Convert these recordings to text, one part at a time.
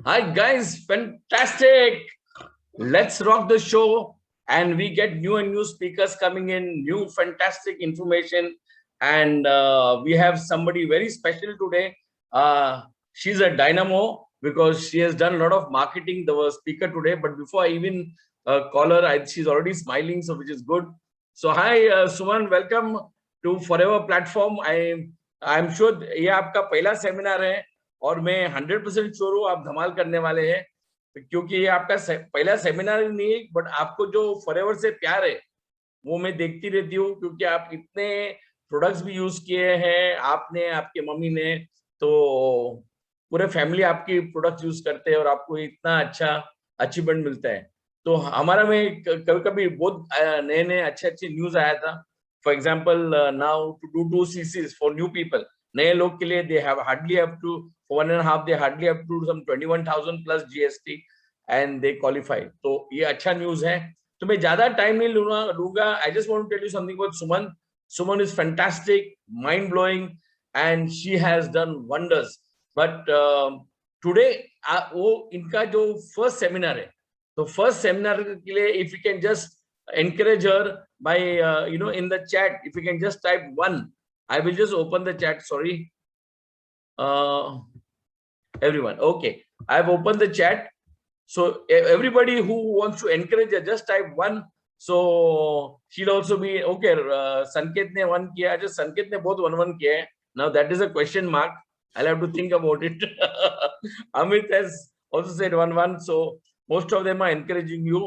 Hi guys, fantastic. Let's rock the show. And we get new and new speakers coming in, new fantastic information. And we have somebody very special today. She's a dynamo because she has done a lot of marketing, the speaker today. But before I even call her, she's already smiling, so which is good. So hi, Suman, welcome to Forever Platform. I'm sure ये आपका पहला seminar है और मैं 100% sure हूँ आप धमाल करने वाले हैं क्योंकि ये आपका पहला सेमिनार नहीं है, बट आपको जो फॉरएवर से प्यार है वो मैं देखती रहती हूँ क्योंकि आप इतने प्रोडक्ट्स भी यूज किए हैं, आपने, आपके मम्मी ने, तो पूरे फैमिली आपकी प्रोडक्ट्स यूज करते हैं और आपको इतना अच्छा अचीवमेंट मिलता है। तो हमारा में कभी कभी बहुत नए नए अच्छे अच्छे न्यूज आया था। For example, now to do सीसीज फॉर न्यू पीपल, नए लोग के लिए they have hardly up to for 1.5 they hardly have to do some 21,000 plus GST and they qualify। तो ये अच्छा न्यूज है। तो मैं ज्यादा टाइम नहीं लूंगा। I just want to tell you something about Suman. Suman is fantastic, mind blowing and she has done wonders. But today वो इनका जो फर्स्ट सेमिनार है, तो फर्स्ट सेमिनार के लिए if you can just encourage her by in the chat, if you can just type 1, I will just open the chat. Sorry, everyone, okay, I've opened the chat, so everybody who wants to encourage her, just type 1, so she'll also be okay। Sanket ne 1 kiya, just Sanket ne both 1 kiya hai। Now that is a question mark, I'll have to think about it। Amit has also said 1 so most of them are encouraging you,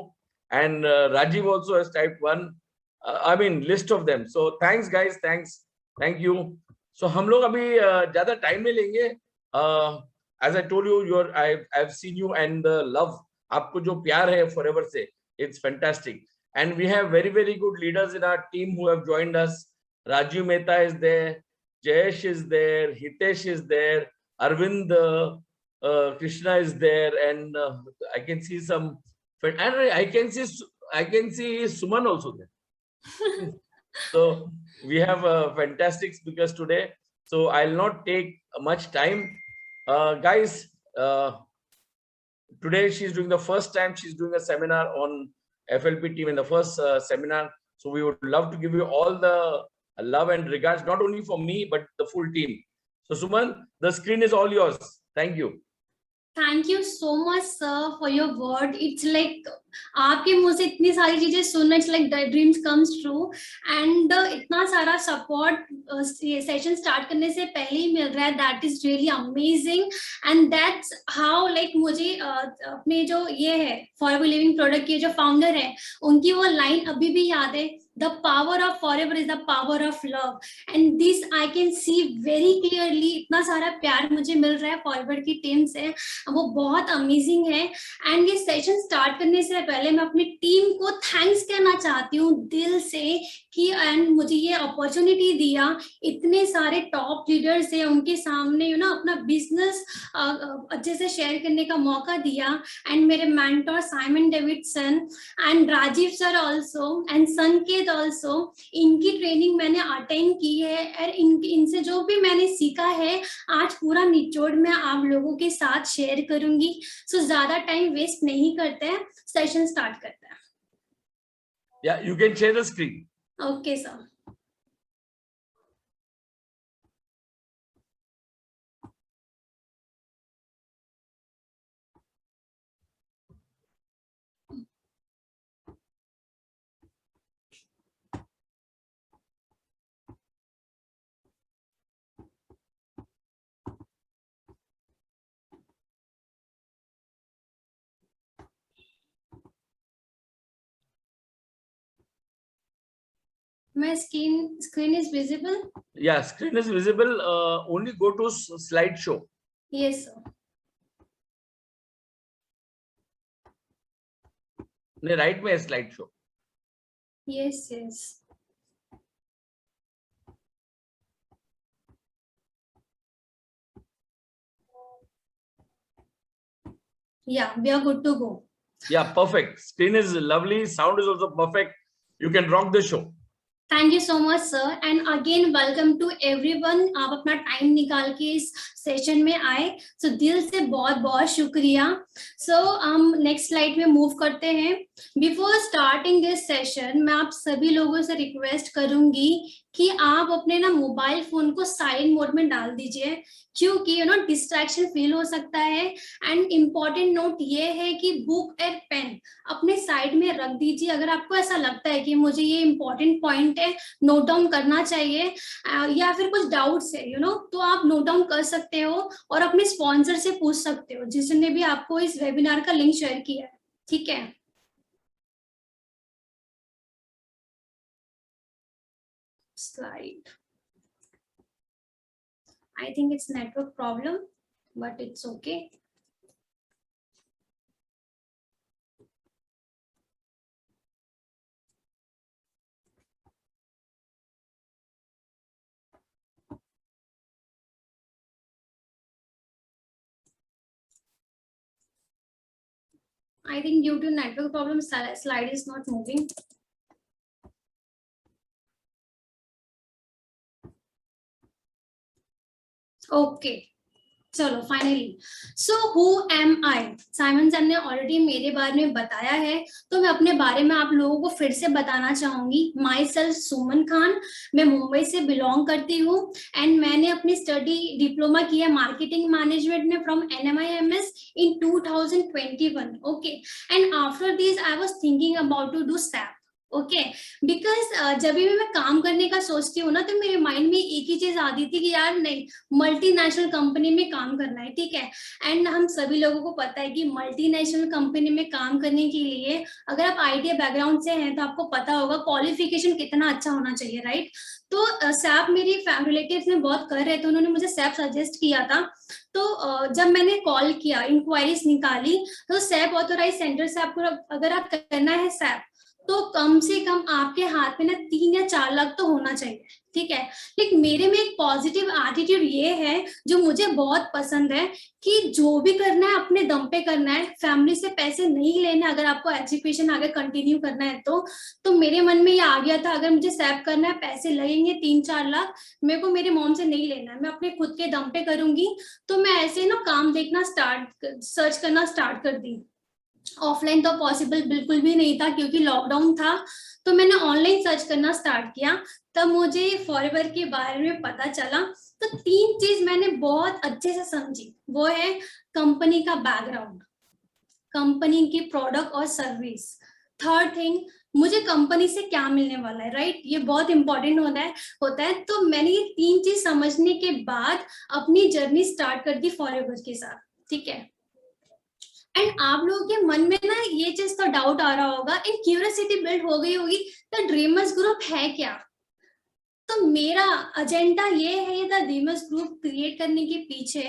and Rajiv also has typed 1, I mean list of them, so thanks guys, thank you। So हम लोग अभी ज्यादा time नहीं लेंगे। as I told you, I've seen you, and the love, आपको जो प्यार है forever से, it's fantastic। And we have very very good leaders in our team who have joined us। Rajiv Mehta is there, Jayesh is there, Hitesh is there, Arvind Krishna is there, and I can see some, and I can see Suman also there। So we have fantastic speakers today, so I'll not take much time। Guys, today she's doing the first time she's doing a seminar on FLP team in the first seminar, so we would love to give you all the love and regards, not only for me but the full team। So Suman, the screen is all yours, thank you। Thank you so much sir for your word. It's like आपके मुंह से इतनी सारी चीजें सुनना, it's like dreams comes true. And इतना सारा support session start करने से पहले ही मिल रहा है, that is really amazing. And that's how like मुझे अपने जो ये है फॉरएवर लिविंग प्रोडक्ट के जो फाउंडर है उनकी वो लाइन अभी भी याद है, the power of forever is the power of love। and this I can see very clearly। इतना सारा प्यार मुझे मिल रहा है फॉरएवर की टीम से, वो बहुत अमेजिंग है। एंड ये सेशन स्टार्ट करने से पहले मैं अपनी टीम को थैंक्स कहना चाहती हूँ दिल से कि एंड मुझे ये अपॉर्चुनिटी दिया, इतने सारे टॉप लीडर्स है उनके सामने अपना बिजनेस अच्छे से शेयर करने का मौका दिया। एंड मेरे mentor Simon Davidson and Rajiv sir also and Sanket also, इनकी ट्रेनिंग मैंने अटेंड की है और इनसे जो भी मैंने सीखा है आज पूरा निचोड़ में आप लोगों के साथ शेयर करूंगी। सो ज्यादा टाइम वेस्ट नहीं करते हैं, सेशन स्टार्ट करते हैं। Yeah, you can share the screen। Okay sir. My screen is visible? Yeah, screen is visible, only go to slideshow। Yes sir। नहीं, राइट में slide show. Yes yes। Yeah, we are good to go। Yeah, perfect, screen is lovely, sound is also perfect, you can rock the show। Thank you so much sir, and again welcome to everyone. आप अपना time निकाल के इस session में आए, सो दिल से बहुत बहुत शुक्रिया। सो हम नेक्स्ट स्लाइड में मूव करते हैं। बिफोर स्टार्टिंग दिस सेशन, मैं आप सभी लोगों से रिक्वेस्ट करूंगी कि आप अपने ना मोबाइल फोन को साइलेंट मोड में डाल दीजिए, क्योंकि डिस्ट्रैक्शन फील हो सकता है। एंड इम्पॉर्टेंट नोट ये है कि बुक एंड पेन अपने साइड में रख दीजिए। अगर आपको ऐसा लगता है कि मुझे ये इम्पोर्टेंट पॉइंट है, नोट डाउन करना चाहिए, या फिर कुछ डाउट्स है तो आप नोट डाउन कर सकते हो और अपने स्पॉन्सर से पूछ सकते हो, जिसने भी आपको इस वेबिनार का लिंक शेयर किया है। ठीक है, slide, I think it's network problem, but it's okay. I think due to network problem, slide is not moving. Okay, चलो finally. So who am I, Simon sir ने ऑलरेडी मेरे बारे में बताया है, तो मैं अपने बारे में आप लोगों को फिर से बताना चाहूंगी। माई सेल्फ सुमन खान, मैं मुंबई से बिलोंग करती हूँ, एंड मैंने अपनी स्टडी डिप्लोमा किया मार्केटिंग मैनेजमेंट में from NMIMS in 2021। Okay, and after this I was thinking about to do SAP। Okay, because जब भी मैं काम करने का सोचती हूँ ना, तो मेरे माइंड में एक ही चीज आती थी कि यार नहीं, मल्टीनेशनल कंपनी में काम करना है। ठीक है, एंड हम सभी लोगों को पता है कि मल्टीनेशनल कंपनी में काम करने के लिए अगर आप आईटी बैकग्राउंड से हैं तो आपको पता होगा क्वालिफिकेशन कितना अच्छा होना चाहिए, राइट। तो सैप मेरी रिलेटिव्स में बहुत कर रहे थे, उन्होंने मुझे सैप सजेस्ट किया था। तो जब मैंने कॉल किया, इंक्वायरीज निकाली, तो सैप ऑथोराइज सेंटर से आपको अगर आप करना है सैप, तो कम से कम आपके हाथ में ना 3 या 4 लाख तो होना चाहिए। ठीक है, लेकिन मेरे में एक पॉजिटिव एटीट्यूड ये है जो मुझे बहुत पसंद है, कि जो भी करना है अपने दम पे करना है, फैमिली से पैसे नहीं लेने। अगर आपको एजुकेशन आगे कंटिन्यू करना है तो मेरे मन में ये आ गया था, अगर मुझे सेव करना है, पैसे लगेंगे 3-4 लाख, मेरे को मेरे मॉम से नहीं लेना है, मैं अपने खुद के दम पे करूंगी। तो मैं ऐसे ना काम देखना सर्च करना स्टार्ट कर दी। ऑफलाइन तो पॉसिबल बिल्कुल भी नहीं था क्योंकि लॉकडाउन था, तो मैंने ऑनलाइन सर्च करना स्टार्ट किया। तब मुझे फॉरएवर के बारे में पता चला। तो 3 चीज मैंने बहुत अच्छे से समझी, वो है कंपनी का बैकग्राउंड, कंपनी की प्रोडक्ट और सर्विस, थर्ड थिंग मुझे कंपनी से क्या मिलने वाला है, राइट। ये बहुत इंपॉर्टेंट होता है। तो मैंने ये 3 चीज समझने के बाद अपनी जर्नी स्टार्ट कर दी फॉरएवर के साथ। ठीक है, एंड आप लोगों के मन में ना ये चीज तो डाउट आ रहा होगा, इन क्यूरियोसिटी बिल्ड हो गई होगी, द ड्रीमर्स ग्रुप है क्या। तो मेरा एजेंडा ये है द ड्रीमर्स ग्रुप क्रिएट करने के पीछे,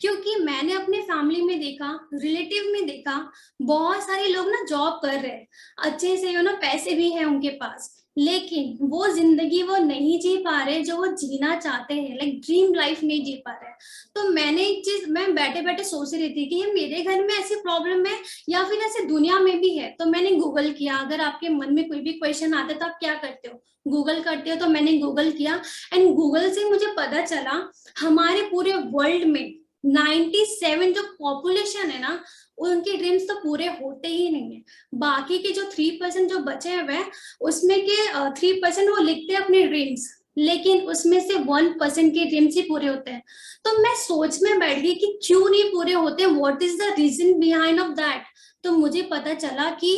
क्योंकि मैंने अपने फैमिली में देखा, रिलेटिव में देखा, बहुत सारे लोग ना जॉब कर रहे हैं, अच्छे से पैसे भी है उनके पास, लेकिन वो जिंदगी वो नहीं जी पा रहे जो वो जीना चाहते हैं, लाइक ड्रीम लाइफ नहीं जी पा रहे। तो मैंने एक चीज, मैं बैठे बैठे सोच रही थी कि ये मेरे घर में ऐसी प्रॉब्लम है या फिर ऐसे दुनिया में भी है। तो मैंने गूगल किया, अगर आपके मन में कोई भी क्वेश्चन आता है तो आप क्या करते हो, गूगल करते हो। तो मैंने गूगल किया, एंड गूगल से मुझे पता चला हमारे पूरे वर्ल्ड में 97 जो पॉपुलेशन है ना, उनके ड्रीम्स तो पूरे होते ही नहीं है। बाकी के जो 3% जो बचे हुए हैं, उसमें के 3% वो लिखते हैं अपने ड्रीम्स, लेकिन उसमें से 1% के ड्रीम्स ही पूरे होते हैं। तो मैं सोच में बैठ गई कि क्यों नहीं पूरे होते, what is the reason behind of that. तो मुझे पता चला कि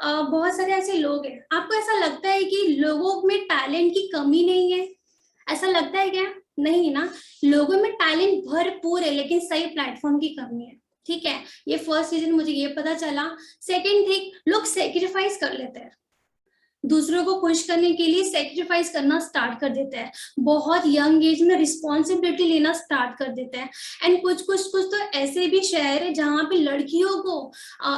बहुत सारे ऐसे लोग हैं। आपको ऐसा लगता है कि लोगों में टैलेंट की कमी नहीं है, ऐसा लगता है क्या? नहीं ना, लोगों में टैलेंट भरपूर है, लेकिन सही प्लेटफॉर्म की कमी है। ठीक है, ये फर्स्ट रीजन मुझे ये पता चला। सेकंड थिंग, लोग सेक्रीफाइस कर लेते हैं, दूसरों को खुश करने के लिए सेक्रीफाइस करना स्टार्ट कर देते हैं, बहुत यंग एज में रिस्पॉन्सिबिलिटी लेना स्टार्ट कर देते हैं। एंड कुछ तो ऐसे भी शहर है जहाँ पे लड़कियों को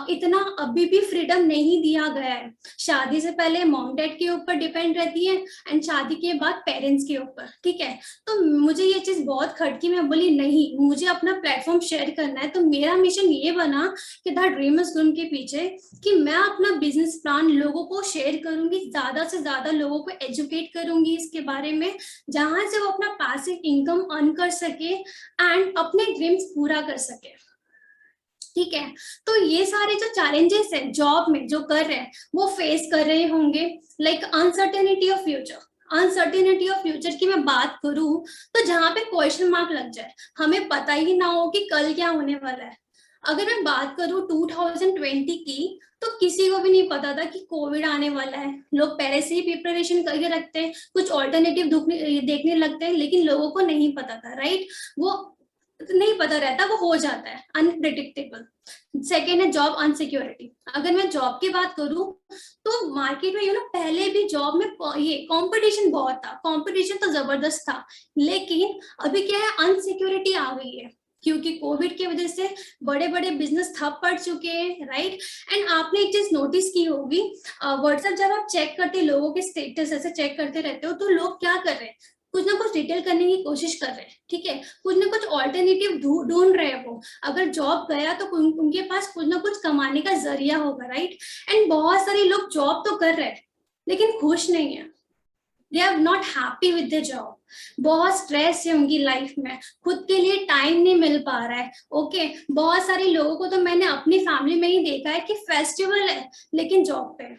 इतना अभी भी फ्रीडम नहीं दिया गया है। शादी से पहले मॉम डैड के ऊपर डिपेंड रहती है, एंड शादी के बाद पेरेंट्स के ऊपर। ठीक है, तो मुझे ये चीज बहुत खटकी, मैं बोली नहीं, मुझे अपना प्लेटफॉर्म शेयर करना है। तो मेरा मिशन ये बना कि द ड्रीमर्स ग्रुप के पीछे कि मैं अपना बिजनेस प्लान लोगों को शेयर करूंगी, ज्यादा से ज्यादा लोगों को एजुकेट करूंगी इसके बारे में, जहां से वो अपना पैसिव इनकम अर्न कर सके एंड अपने ड्रीम्स पूरा कर सके। ठीक है, तो ये सारे जो चैलेंजेस है जॉब में जो कर रहे हैं वो फेस कर रहे होंगे, like uncertainty of future. Uncertainty of future की मैं बात करूं तो जहां पे क्वेश्चन मार्क लग जाए, हमें पता ही ना हो कि कल क्या होने वाला है। अगर मैं बात करूं 2020 की, तो किसी को भी नहीं पता था कि कोविड आने वाला है। लोग पहले से ही प्रिपरेशन करके रखते हैं, कुछ ऑल्टरनेटिव देखने लगते हैं, लेकिन लोगों को नहीं पता था, राइट? वो नहीं पता रहता, वो हो जाता है अनप्रिडिक्टेबल। सेकेंड है जॉब अनसिक्योरिटी। अगर मैं जॉब की बात करूं तो मार्केट में पहले भी जॉब में ये कंपटीशन बहुत था, कंपटीशन तो जबरदस्त था, लेकिन अभी क्या है, अनसिक्योरिटी आ गई है, क्योंकि कोविड की वजह से बड़े बड़े बिजनेस ठप पड़ चुके हैं, राइट? एंड आपने एक चीज नोटिस की होगी, व्हाट्सएप जब आप चेक करते, लोगों के स्टेटस ऐसे चेक करते रहते हो, तो लोग क्या कर रहे हैं, कुछ ना कुछ डिटेल करने की कोशिश कर रहे हैं, ठीक है, कुछ ना कुछ ऑल्टरनेटिव ढूंढ रहे हैं। वो अगर जॉब गया तो उनके पास कुछ ना कुछ कमाने का जरिया होगा, राइट? एंड बहुत सारे लोग जॉब तो कर रहे हैं लेकिन खुश नहीं है, they are not happy with the job. बहुत स्ट्रेस है उनकी लाइफ में, खुद के लिए टाइम नहीं मिल पा रहा है। ओके, बहुत सारे लोगों को तो मैंने अपनी फैमिली में ही देखा है कि फेस्टिवल है लेकिन जॉब पे,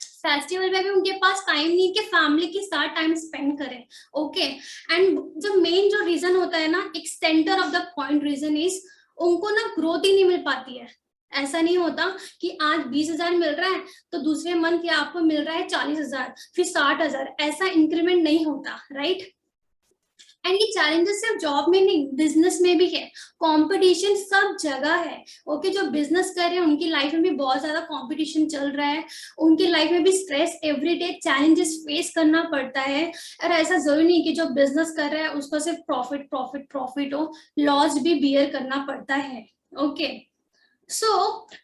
फेस्टिवल में भी उनके पास टाइम नहीं कि फैमिली के साथ टाइम स्पेंड करें। ओके, एंड जो मेन जो रीजन होता है ना, एक centre of the point reason is, उनको ना ग्रोथ ही नहीं मिल पाती है। ऐसा नहीं होता कि आज 20,000 मिल रहा है तो दूसरे मंथ या आपको मिल रहा है 40,000, फिर 60,000, ऐसा इंक्रीमेंट नहीं होता, राइट? एंड ये चैलेंजेस सिर्फ जॉब में नहीं, बिजनेस में भी है, कंपटीशन सब जगह है। ओके, जो बिजनेस कर रहे हैं उनकी लाइफ में भी बहुत ज्यादा कंपटीशन चल रहा है, उनकी लाइफ में भी स्ट्रेस, एवरीडे चैलेंजेस फेस करना पड़ता है। और ऐसा जरूरी नहीं कि जो बिजनेस कर रहा है उसको सिर्फ प्रॉफिट प्रॉफिट प्रॉफिट हो, लॉस भी बियर करना पड़ता है। ओके, सो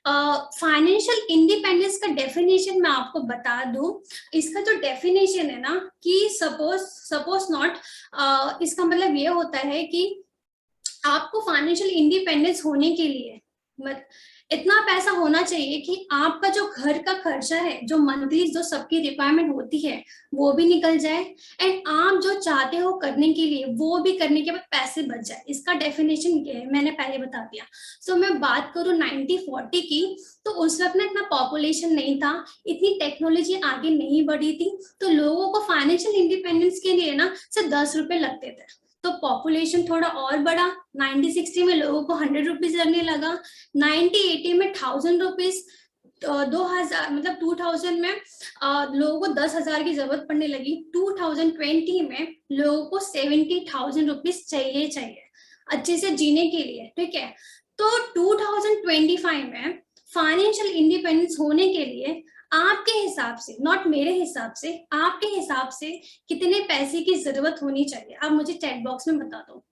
फाइनेंशियल इंडिपेंडेंस का डेफिनेशन मैं आपको बता दूं। इसका जो डेफिनेशन है ना, कि सपोज नॉट, इसका मतलब ये होता है कि आपको फाइनेंशियल इंडिपेंडेंस होने के लिए इतना पैसा होना चाहिए कि आपका जो घर का खर्चा है, जो मंथली जो सबकी रिक्वायरमेंट होती है, वो भी निकल जाए, एंड आप जो चाहते हो करने के लिए वो भी करने के बाद पैसे बच जाए। इसका डेफिनेशन ये है, मैंने पहले बता दिया। सो मैं बात करूं 1940 की, तो उस वक्त ना इतना पॉपुलेशन नहीं था, इतनी टेक्नोलॉजी आगे नहीं बढ़ी थी, तो लोगों को फाइनेंशियल इंडिपेंडेंस के लिए ना सिर्फ 10 रुपए लगते थे। तो पॉपुलेशन थोड़ा और बढ़ा, 1960 में लोगों को 100 रुपीज लगने लगा, 1980 में 1000 रुपीज, 2000 मतलब 2000 में लोगों को 10,000 की जरूरत पड़ने लगी, 2020 में लोगों को 70,000 रुपीज चाहिए अच्छे से जीने के लिए, ठीक है? तो 2025 में फाइनेंशियल इंडिपेंडेंस होने के लिए आपके हिसाब से, नॉट मेरे हिसाब से, आपके हिसाब से कितने पैसे की जरूरत होनी चाहिए, आप मुझे चैट बॉक्स में बता दो।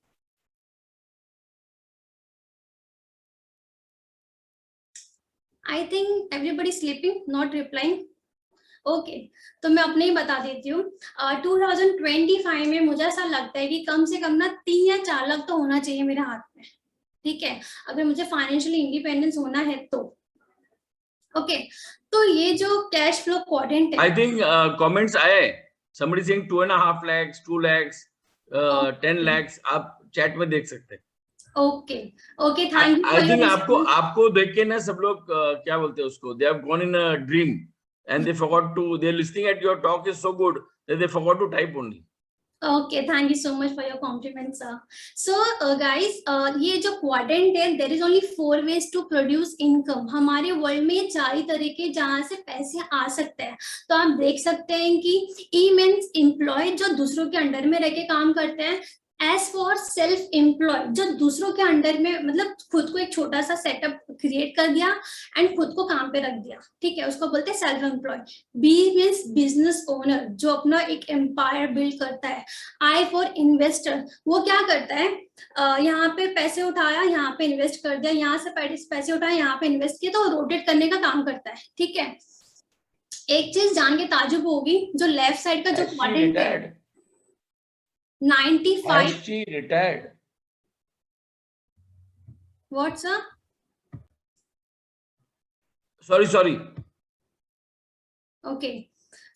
I think everybody sleeping, not replying. Okay, तो मैं अपने ही बता देती हूँ। 2025 में मुझे ऐसा लगता है कि कम से कम ना 3 या 4 लाख तो होना चाहिए मेरे हाथ में, ठीक है, अगर मुझे फाइनेंशियली इंडिपेंडेंस होना है तो। ओके, तो ये जो कैश फ्लो क्वाड्रेंट है, I think comments आए, somebody saying 2.5 lakhs, 2 lakhs, 10 lakhs, आप चैट में देख सकते हैं। Okay okay, thank you I for your think response. आपको देख के ना सब लोग क्या बोलते हैं उसको, they have gone in a dream and they forgot to, they're listening at your talk is so good that they forgot to type only. Okay, thank you so much for your compliment, sir. So, guys, ये जो quadrant है, there is only 4 ways to produce income. हमारे world में 4 ही तरीके जहाँ से पैसे आ सकते हैं। तो आप देख सकते हैं कि ई मीन्स एम्प्लॉय, जो दूसरों के अंडर में रह के काम करते हैं। एज फॉर सेल्फ एम्प्लॉय, जो दूसरों के अंडर में, मतलब खुद को एक छोटा सा सेटअप क्रिएट कर दिया एंड खुद को काम पे रख दिया, ठीक है, उसको बोलते हैं self employ. B means business owner, जो अपना एक एम्पायर बिल्ड करता है। आई फॉर इन्वेस्टर, वो क्या करता है, यहाँ पे पैसे उठाया, यहाँ पे इन्वेस्ट कर दिया, यहाँ से पैसे उठाया, यहाँ पे इन्वेस्ट किया, तो रोटेट करने का काम करता है, ठीक है। एक चीज जान के ताजुब होगी, जो लेफ्ट साइड का जो क्वाड्रेंट है, 95, She retired. What's up, Sorry. Okay,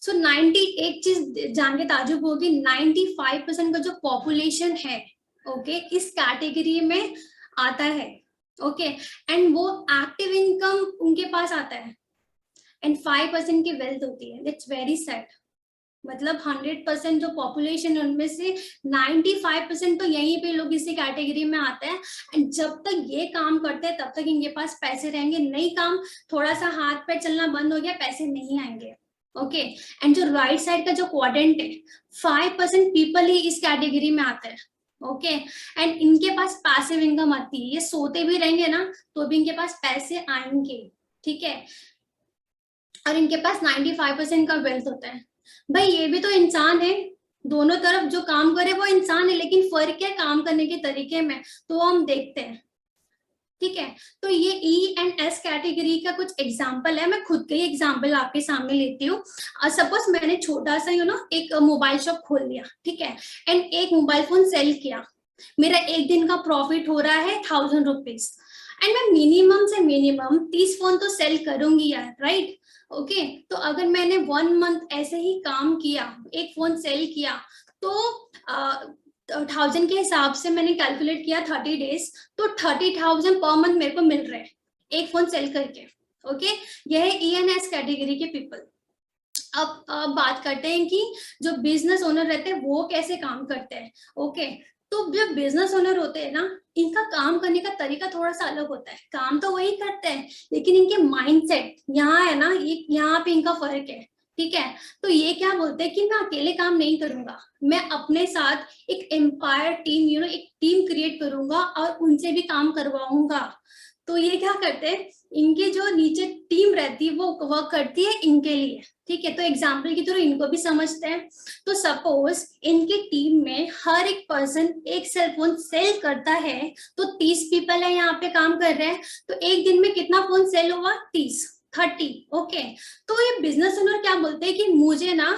so 90, एक चीज जान के ताजुब होगी, 95% का जो पॉपुलेशन है, ओके, इस कैटेगरी में आता है, ओके, एंड वो एक्टिव इनकम उनके पास आता है, एंड 5% की वेल्थ होती है। It's very sad. मतलब 100% जो पॉपुलेशन है उनमें से 95% तो यहीं पे लोग इसी कैटेगरी में आते हैं। एंड जब तक ये काम करते हैं तब तक इनके पास पैसे रहेंगे, नहीं काम, थोड़ा सा हाथ पैर चलना बंद हो गया, पैसे नहीं आएंगे। ओके, एंड जो राइट साइड का जो क्वाड्रेंट है, 5% पीपल ही इस कैटेगरी में आते हैं। ओके, एंड इनके पास पैसिव इनकम आती है, ये सोते भी रहेंगे ना तो भी इनके पास पैसे आएंगे, ठीक है, और इनके पास 95% का वेल्थ होता है। भाई ये भी तो इंसान है, दोनों तरफ जो काम करे वो इंसान है, लेकिन फर्क है काम करने के तरीके में, तो हम देखते हैं, ठीक है। तो ये ई एंड एस कैटेगरी का कुछ एग्जाम्पल है, मैं खुद का ही एग्जाम्पल आपके सामने लेती हूँ। सपोज मैंने छोटा सा एक मोबाइल शॉप खोल लिया, ठीक है, एंड एक मोबाइल फोन सेल किया, मेरा एक दिन का प्रॉफिट हो रहा है 1000 रुपीज, एंड मैं मिनिमम से मिनिमम 30 फोन तो सेल करूंगी यार, राइट। ओके, तो अगर मैंने 1 मंथ ऐसे ही काम किया, एक फोन सेल किया, तो 1000 के हिसाब से मैंने कैलकुलेट किया 30 डेज, तो 30,000 पर मंथ मेरे को मिल रहे हैं एक फोन सेल करके। ओके, यह है ENS कैटेगरी के पीपल। अब बात करते हैं कि जो बिजनेस ओनर रहते हैं वो कैसे काम करते हैं। ओके, तो जो बिजनेस ओनर होते हैं ना, इनका काम करने का तरीका थोड़ा सा अलग होता है, काम तो वही करते हैं लेकिन इनके माइंडसेट यहाँ है ना, ये यहाँ पे इनका फर्क है, ठीक है। तो ये क्या बोलते हैं कि मैं अकेले काम नहीं करूंगा, मैं अपने साथ एक एम्पायर टीम एक टीम क्रिएट करूंगा और उनसे भी काम करवाऊंगा। तो ये क्या करते हैं, इनके जो नीचे टीम रहती है वो वर्क करती है इनके लिए, ठीक है। तो एग्जाम्पल की तरह इनको भी समझते हैं। तो सपोज इनकी टीम में हर एक पर्सन एक सेल फोन सेल करता है, तो 30 पीपल है यहाँ पे काम कर रहे हैं, तो एक दिन में कितना फोन सेल हुआ, 30। ओके, तो ये बिजनेस ओनर क्या बोलते हैं कि मुझे ना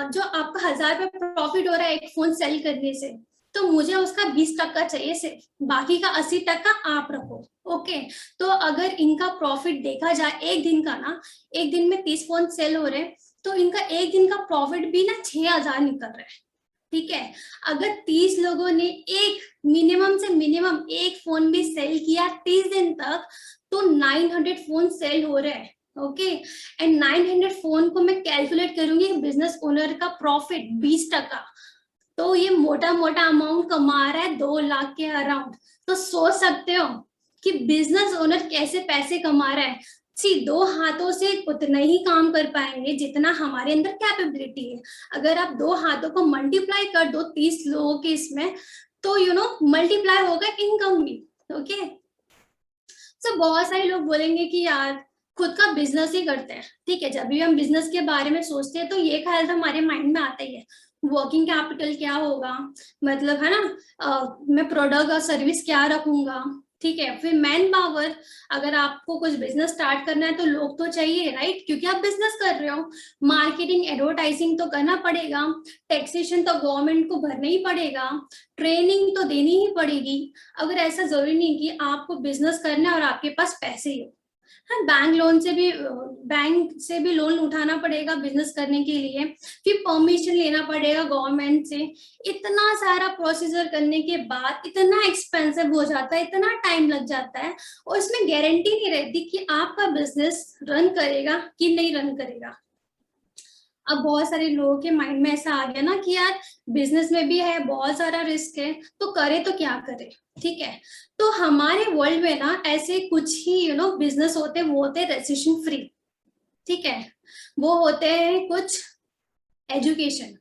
जो आपका 1000 रुपये प्रॉफिट हो रहा है एक फोन सेल करने से, तो मुझे उसका 20% चाहिए सिर्फ, बाकी का 80% आप रखो। ओके, तो अगर इनका प्रॉफिट देखा जाए एक दिन का ना, एक दिन में 30 फोन सेल हो रहे हैं, तो इनका एक दिन का प्रॉफिट भी ना 6000 निकल रहा है, ठीक है। अगर 30 लोगों ने एक मिनिमम से मिनिमम एक फोन भी सेल किया 30 दिन तक, तो 900 फोन सेल हो रहे हैं। ओके, एंड 900 फोन को मैं कैलकुलेट करूंगी बिजनेस ओनर का प्रॉफिट 20%, तो ये मोटा मोटा अमाउंट कमा रहा है 2 लाख के अराउंड। तो सोच सकते हो कि बिजनेस ओनर कैसे पैसे कमा रहा है। दो हाथों से उतना ही काम कर पाएंगे जितना हमारे अंदर कैपेबिलिटी है। अगर आप दो हाथों को मल्टीप्लाई कर दो 30 लोगों के इसमें, तो मल्टीप्लाई होगा इनकम भी। ओके, तो बहुत सारे लोग बोलेंगे कि यार खुद का बिजनेस ही करते हैं, ठीक है। जब भी हम बिजनेस के बारे में सोचते हैं तो ये ख्याल तो हमारे माइंड में आता ही है, वर्किंग कैपिटल क्या होगा, मतलब है ना, मैं प्रोडक्ट और सर्विस क्या रखूंगा, ठीक है। फिर मैन पावर, अगर आपको कुछ बिजनेस स्टार्ट करना है तो लोग तो चाहिए, राइट, क्योंकि आप बिजनेस कर रहे हो। मार्केटिंग एडवर्टाइजिंग तो करना पड़ेगा, टैक्सेशन तो गवर्नमेंट को भरना ही पड़ेगा, ट्रेनिंग तो देनी ही पड़ेगी। अगर ऐसा जरूरी नहीं कि आपको बिजनेस करना है और आपके पास पैसे ही हो, हाँ, बैंक से भी लोन उठाना पड़ेगा बिजनेस करने के लिए, फिर परमिशन लेना पड़ेगा गवर्नमेंट से। इतना सारा प्रोसीजर करने के बाद इतना एक्सपेंसिव हो जाता है, इतना टाइम लग जाता है, और इसमें गारंटी नहीं रहती कि आपका बिजनेस रन करेगा कि नहीं रन करेगा। अब बहुत सारे लोगों के माइंड में ऐसा आ गया ना कि यार बिजनेस में भी है, बहुत सारा रिस्क है, तो करे तो क्या करे, ठीक है। तो हमारे वर्ल्ड में ना ऐसे कुछ ही बिजनेस होते, वो होते रेसिशन फ्री, ठीक है। वो होते हैं कुछ एजुकेशन।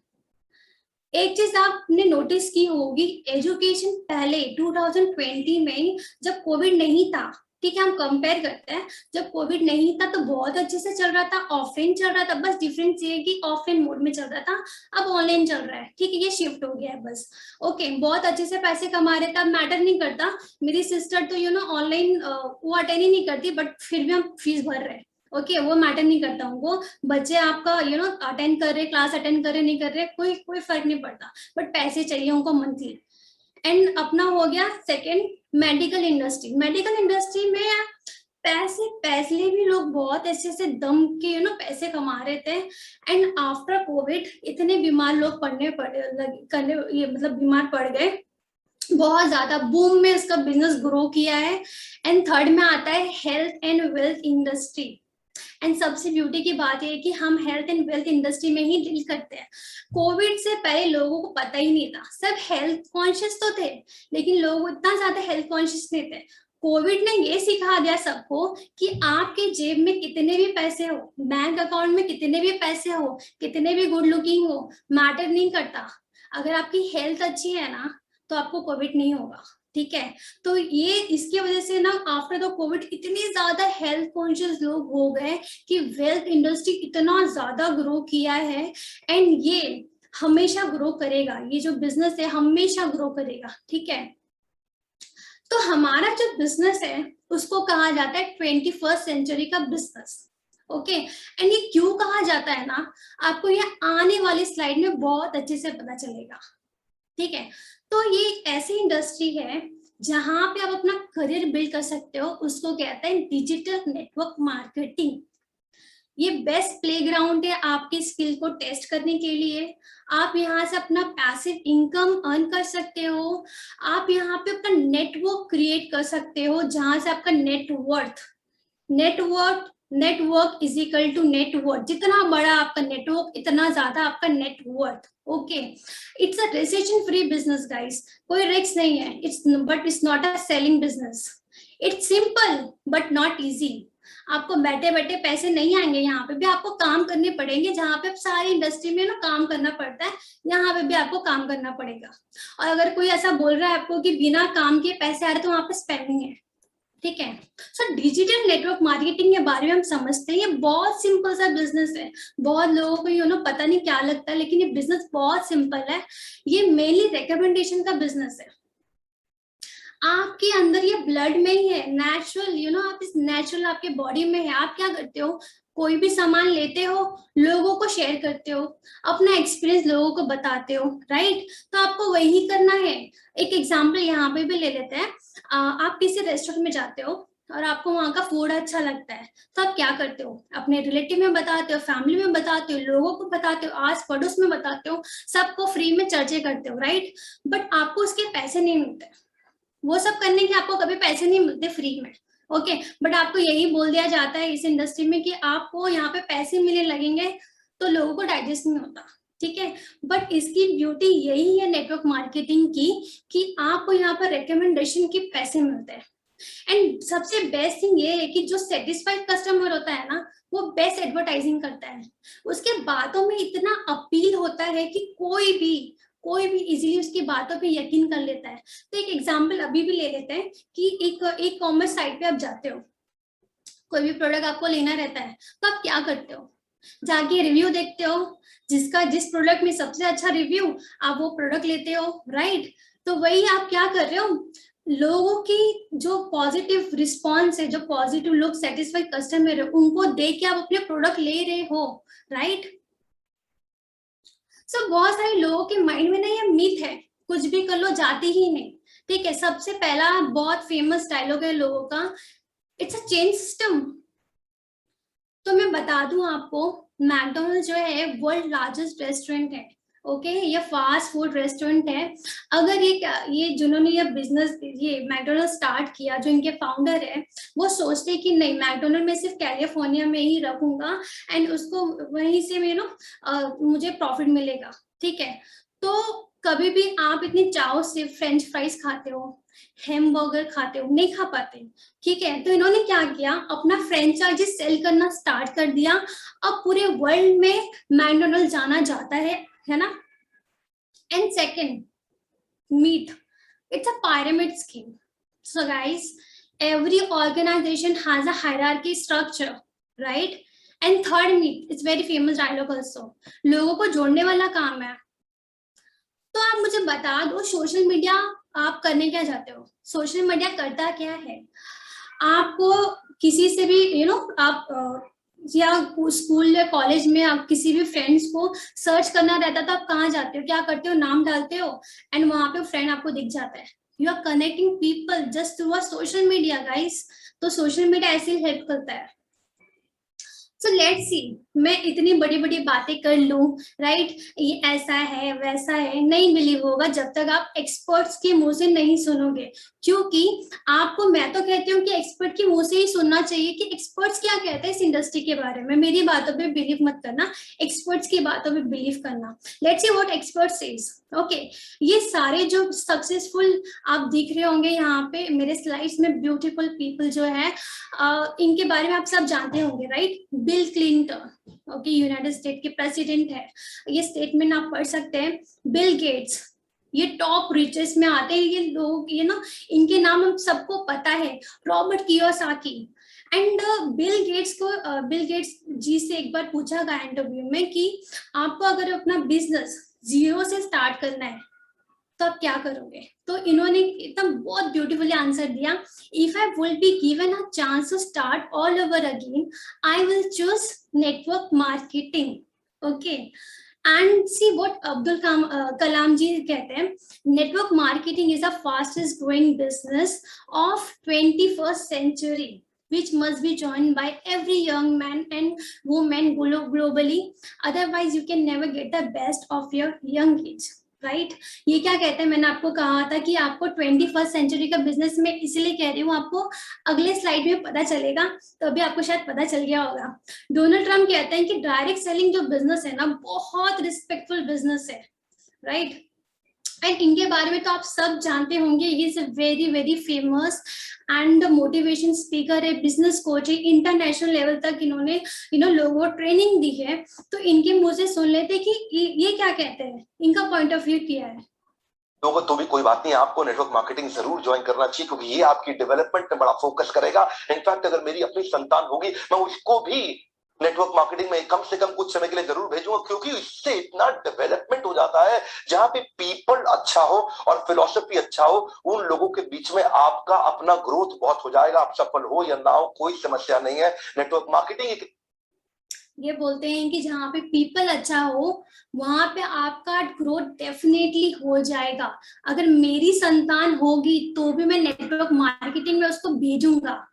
एक चीज आपने नोटिस की होगी, एजुकेशन पहले 2020 में जब कोविड नहीं था, ठीक है, हम कंपेयर करते हैं, जब कोविड नहीं था तो बहुत अच्छे से चल रहा था, ऑफलाइन चल रहा था, बस डिफरेंस ये है कि ऑफलाइन मोड में चल रहा था, अब ऑनलाइन चल रहा है, ठीक है, ये शिफ्ट हो गया है बस। ओके, बहुत अच्छे से पैसे कमा रहे थे, अब मैटर नहीं करता। मेरी सिस्टर तो ऑनलाइन वो अटेंड ही नहीं करती, बट फिर भी हम फीस भर रहे हैं। ओके, वो मैटर नहीं करता उनको, बच्चे आपका अटेंड कर रहे, क्लास अटेंड कर रहे नहीं कर रहे, कोई फर्क नहीं पड़ता, बट पैसे चाहिए उनको मंथली। एंड अपना हो गया second, medical industry. Medical industry में पैसे पैसे भी लोग बहुत ऐसे ऐसे दम के पैसे कमा रहे थे। एंड आफ्टर कोविड इतने बीमार लोग ये मतलब बीमार पड़ गए, बहुत ज्यादा बूम में इसका बिजनेस ग्रो किया है। एंड थर्ड में आता है health and wealth industry. And सबसे ब्यूटी की बात है कि हम हेल्थ एंड वेल्थ इंडस्ट्री में ही डील करते हैं। कोविड से पहले लोगों को पता ही नहीं था, सब हेल्थ कॉन्शियस तो थे लेकिन लोग इतना ज्यादा हेल्थ कॉन्शियस नहीं थे। कोविड ने ये सिखा दिया सबको कि आपके जेब में कितने भी पैसे हो, बैंक अकाउंट में कितने भी पैसे हो, कितने भी गुड लुकिंग हो, मैटर नहीं करता। अगर आपकी हेल्थ अच्छी है ना तो आपको कोविड नहीं होगा, ठीक है। तो ये इसकी वजह से ना आफ्टर द कोविड इतनी ज्यादा हेल्थ कॉन्शियस लोग हो गए कि वेल्थ इंडस्ट्री इतना ज्यादा ग्रो किया है। एंड ये हमेशा ग्रो करेगा, ये जो बिजनेस है हमेशा ग्रो करेगा, ठीक है। तो हमारा जो बिजनेस है उसको कहा जाता है 21st सेंचुरी का बिजनेस, ओके। एंड ये क्यों कहा जाता है ना, आपको ये आने वाली स्लाइड में बहुत अच्छे से पता चलेगा, ठीक है। तो ये ऐसी इंडस्ट्री है जहां पे आप अपना करियर बिल्ड कर सकते हो, उसको कहते हैं डिजिटल नेटवर्क मार्केटिंग। ये बेस्ट प्लेग्राउंड है आपकी स्किल को टेस्ट करने के लिए। आप यहाँ से अपना पैसिव इनकम अर्न कर सकते हो। आप यहाँ पे अपना नेटवर्क क्रिएट कर सकते हो जहां से आपका network is equal to net worth. जितना बड़ा आपका नेटवर्क इतना ज्यादा आपका net worth, okay. It's a recession free business guys, कोई रिस्क नहीं है। It's not a selling business. It's simple but not easy. आपको बैठे बैठे पैसे नहीं आएंगे, यहाँ पे भी आपको काम करने पड़ेंगे। जहाँ पे सारी इंडस्ट्री में ना काम करना पड़ता है, यहाँ पे भी आपको काम करना पड़ेगा। और अगर कोई ऐसा बोल रहा है आपको कि बिना काम के पैसे आ रहे तो वहां पे स्पेंडिंग है, ठीक है। सो डिजिटल नेटवर्क मार्केटिंग के बारे में हम समझते हैं। ये बहुत सिंपल सा बिजनेस है। बहुत लोगों को पता नहीं क्या लगता है, लेकिन ये बिजनेस बहुत सिंपल है। ये मेनली रिकमेंडेशन का बिजनेस है। आपके अंदर ये ब्लड में ही है, नेचुरल आप इस नेचुरल आपके बॉडी में है। आप क्या करते हो, कोई भी सामान लेते हो, लोगों को शेयर करते हो, अपना एक्सपीरियंस लोगों को बताते हो, राइट। तो आपको वही करना है। एक एग्जांपल यहाँ पे भी ले लेते हैं। आप किसी रेस्टोरेंट में जाते हो और आपको वहाँ का फूड अच्छा लगता है, तो आप क्या करते हो, अपने रिलेटिव में बताते हो, फैमिली में बताते हो, लोगों को बताते हो, आस पड़ोस में बताते हो, सबको फ्री में चर्चे करते हो, राइट। बट आपको उसके पैसे नहीं मिलते। वो सब करने के आपको कभी पैसे नहीं मिलते फ्री में, ओके। बट आपको यही बोल दिया जाता है इस इंडस्ट्री में कि आपको यहाँ पे पैसे मिलने लगेंगे, तो लोगों को डाइजेस्ट नहीं होता, ठीक है। बट इसकी ब्यूटी यही है नेटवर्क मार्केटिंग की कि आपको यहाँ पर रिकमेंडेशन के पैसे मिलते हैं। एंड सबसे बेस्ट थिंग ये है कि जो सेटिस्फाइड कस्टमर होता है ना, वो बेस्ट एडवर्टाइजिंग करता है। उसके बातों में इतना अपील होता है कि कोई भी इजीली उसकी बातों पे यकीन कर लेता है। तो एक एग्जांपल अभी भी ले लेते हैं कि एक कॉमर्स साइट पे आप जाते हो, कोई भी प्रोडक्ट आपको लेना रहता है, तो आप क्या करते हो, जाके रिव्यू देखते हो, जिस प्रोडक्ट में सबसे अच्छा रिव्यू, आप वो प्रोडक्ट लेते हो, राइट। तो वही आप क्या कर रहे हो, लोगों की जो पॉजिटिव रिस्पॉन्स है, जो पॉजिटिव लोग सेटिस्फाइड कस्टमर है, उनको देख के आप अपने प्रोडक्ट ले रहे हो, राइट। सो बहुत सारे लोगों के माइंड में ना ये मिथ है, कुछ भी कर लो जाती ही नहीं, ठीक है। सबसे पहला बहुत फेमस डायलॉग है लोगों का, इट्स अ चेन सिस्टम। तो मैं बता दूं आपको, मैकडोनल्ड जो है वर्ल्ड लार्जेस्ट रेस्टोरेंट है, ओके। ये फास्ट फूड रेस्टोरेंट है। अगर ये जिन्होंने ये बिजनेस ये मैकडोनल्ड स्टार्ट किया, जो इनके फाउंडर है, वो सोचते कि नहीं, मैकडोनल्ड में सिर्फ कैलिफोर्निया में ही रखूंगा एंड उसको वहीं से मुझे प्रॉफिट मिलेगा, ठीक है। तो कभी भी आप इतने चाव से फ्रेंच फ्राइज खाते हो, हैमबर्गर खाते हो, नहीं खा पाते, ठीक है। तो इन्होंने क्या किया, अपना फ्रेंचाइजी सेल करना स्टार्ट कर दिया। अब पूरे वर्ल्ड में मैकडोनल्ड जाना जाता है ना। And second myth, it's a pyramid scheme. So guys, every organization has a hierarchy structure, right? And third myth, it's very famous dialogue also, लोगों को जोड़ने वाला काम है। तो आप मुझे बता दो, सोशल मीडिया आप करने क्या चाहते हो, सोशल मीडिया करता क्या है। आपको किसी से भी आप या स्कूल या कॉलेज में आप किसी भी फ्रेंड्स को सर्च करना रहता तो आप कहाँ जाते हो, क्या करते हो, नाम डालते हो एंड वहां पे फ्रेंड आपको दिख जाता है। You are connecting people just through a social media guys. तो सोशल मीडिया ऐसे ही हेल्प करता है। सो लेट्स सी, मैं इतनी बड़ी बड़ी बातें कर लूं, राइट, ये ऐसा है वैसा है, नहीं बिलीव होगा जब तक आप एक्सपर्ट्स के मुंह से नहीं सुनोगे। क्योंकि आपको, मैं तो कहती हूँ कि एक्सपर्ट के मुंह से ही सुनना चाहिए कि एक्सपर्ट्स क्या कहते हैं इस इंडस्ट्री के बारे में। मेरी बातों पे बिलीव मत करना, एक्सपर्ट्स की बातों पे बिलीव करना। Let's see what expert says. Okay, ये सारे जो सक्सेसफुल आप दिख रहे होंगे यहाँ पे मेरे स्लाइड्स में, ब्यूटीफुल पीपल जो है, इनके बारे में आप सब जानते होंगे, right. Bill Clinton, okay, United state के प्रेसिडेंट है, ये स्टेटमेंट आप पढ़ सकते हैं। बिल गेट्स, ये टॉप रिचेस्ट में आते हैं ये लोग, ये ना, इनके नाम हम सबको पता है। Robert Kiyosaki and Bill Gates ji से एक बार पूछा गया इंटरव्यू में कि आपको अगर अपना बिजनेस जीरो से स्टार्ट करना है तो आप क्या करोगे। तो इन्होंने एकदम बहुत ब्यूटीफुली आंसर दिया, if I will be given a chance to start all over again, I will choose network marketing. Okay, and see what Abdul Kalam ji कहते हैं, network marketing is the fastest growing business of 21st century which must be joined by every young man and woman globally, otherwise you can never get the best of your young age, right. ये क्या कहते हैं, मैंने आपको कहा था कि आपको 21st सेंचुरी का बिजनेस में इसलिए कह रही हूँ, आपको अगले स्लाइड में पता चलेगा, तो अभी आपको शायद पता चल गया होगा। डोनाल्ड ट्रम्प कहते हैं कि डायरेक्ट सेलिंग जो बिजनेस है ना, बहुत रिस्पेक्टफुल बिजनेस है, राइट। एंड इनके बारे में तो आप सब जानते होंगे, ये is very very famous and motivation speaker है, बिजनेस कोच है, इंटरनेशनल लेवल तक इन्होंने लोगों को ट्रेनिंग दी है। तो इनके मुंह से सुन लेते कि ये क्या कहते हैं, इनका पॉइंट ऑफ व्यू क्या है। तो भी कोई बात नहीं, आपको नेटवर्क मार्केटिंग जरूर ज्वाइन करना चाहिए, क्योंकि ये आपकी डेवलपमेंट में बड़ा फोकस करेगा। इनफैक्ट अगर मेरी अपनी संतान होगी, मैं उसको भी नेटवर्क मार्केटिंग में कम से कम कुछ समय के लिए जरूर भेजूंगा, क्योंकि इससे इतना डेवलपमेंट हो जाता है। जहां पे पीपल अच्छा हो और फिलॉसफी अच्छा हो, उन लोगों के बीच में आपका अपना ग्रोथ बहुत हो जाएगा। आप सफल हो या ना हो, कोई समस्या नहीं है। नेटवर्क मार्केटिंग ये बोलते हैं कि जहाँ पे पीपल अच्छा हो वहां पे आपका ग्रोथ डेफिनेटली हो जाएगा। अगर मेरी संतान होगी तो भी मैं नेटवर्क मार्केटिंग में उसको भेजूंगा।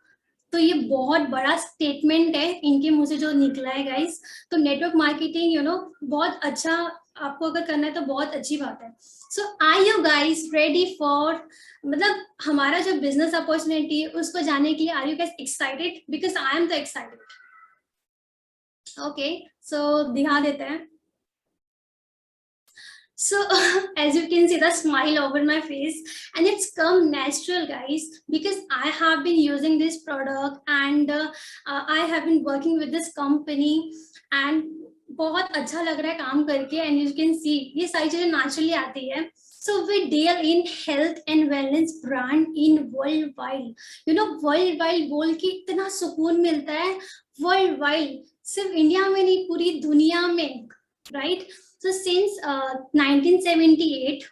तो ये बहुत बड़ा स्टेटमेंट है इनके मुंह से जो निकला है गाइस। तो नेटवर्क मार्केटिंग बहुत अच्छा, आपको अगर करना है तो बहुत अच्छी बात है। So are you guys ready for, मतलब हमारा जो बिजनेस अपॉर्चुनिटी है उसको जानने के लिए, are you guys excited? Because I am तो एक्साइटेड। ओके, सो दिखा देते हैं। So as you can see the smile over my face, and it's come natural guys, because I have been using this product and I have been working with this company and बहुत अच्छा लग रहा है काम करके। and you can see ये सारी चीजें naturally आती है। So we deal in health and wellness brand in worldwide। worldwide बोल के इतना सुकून मिलता है। worldwide सिर्फ इंडिया में नहीं, पूरी दुनिया में, राइट। So since 1978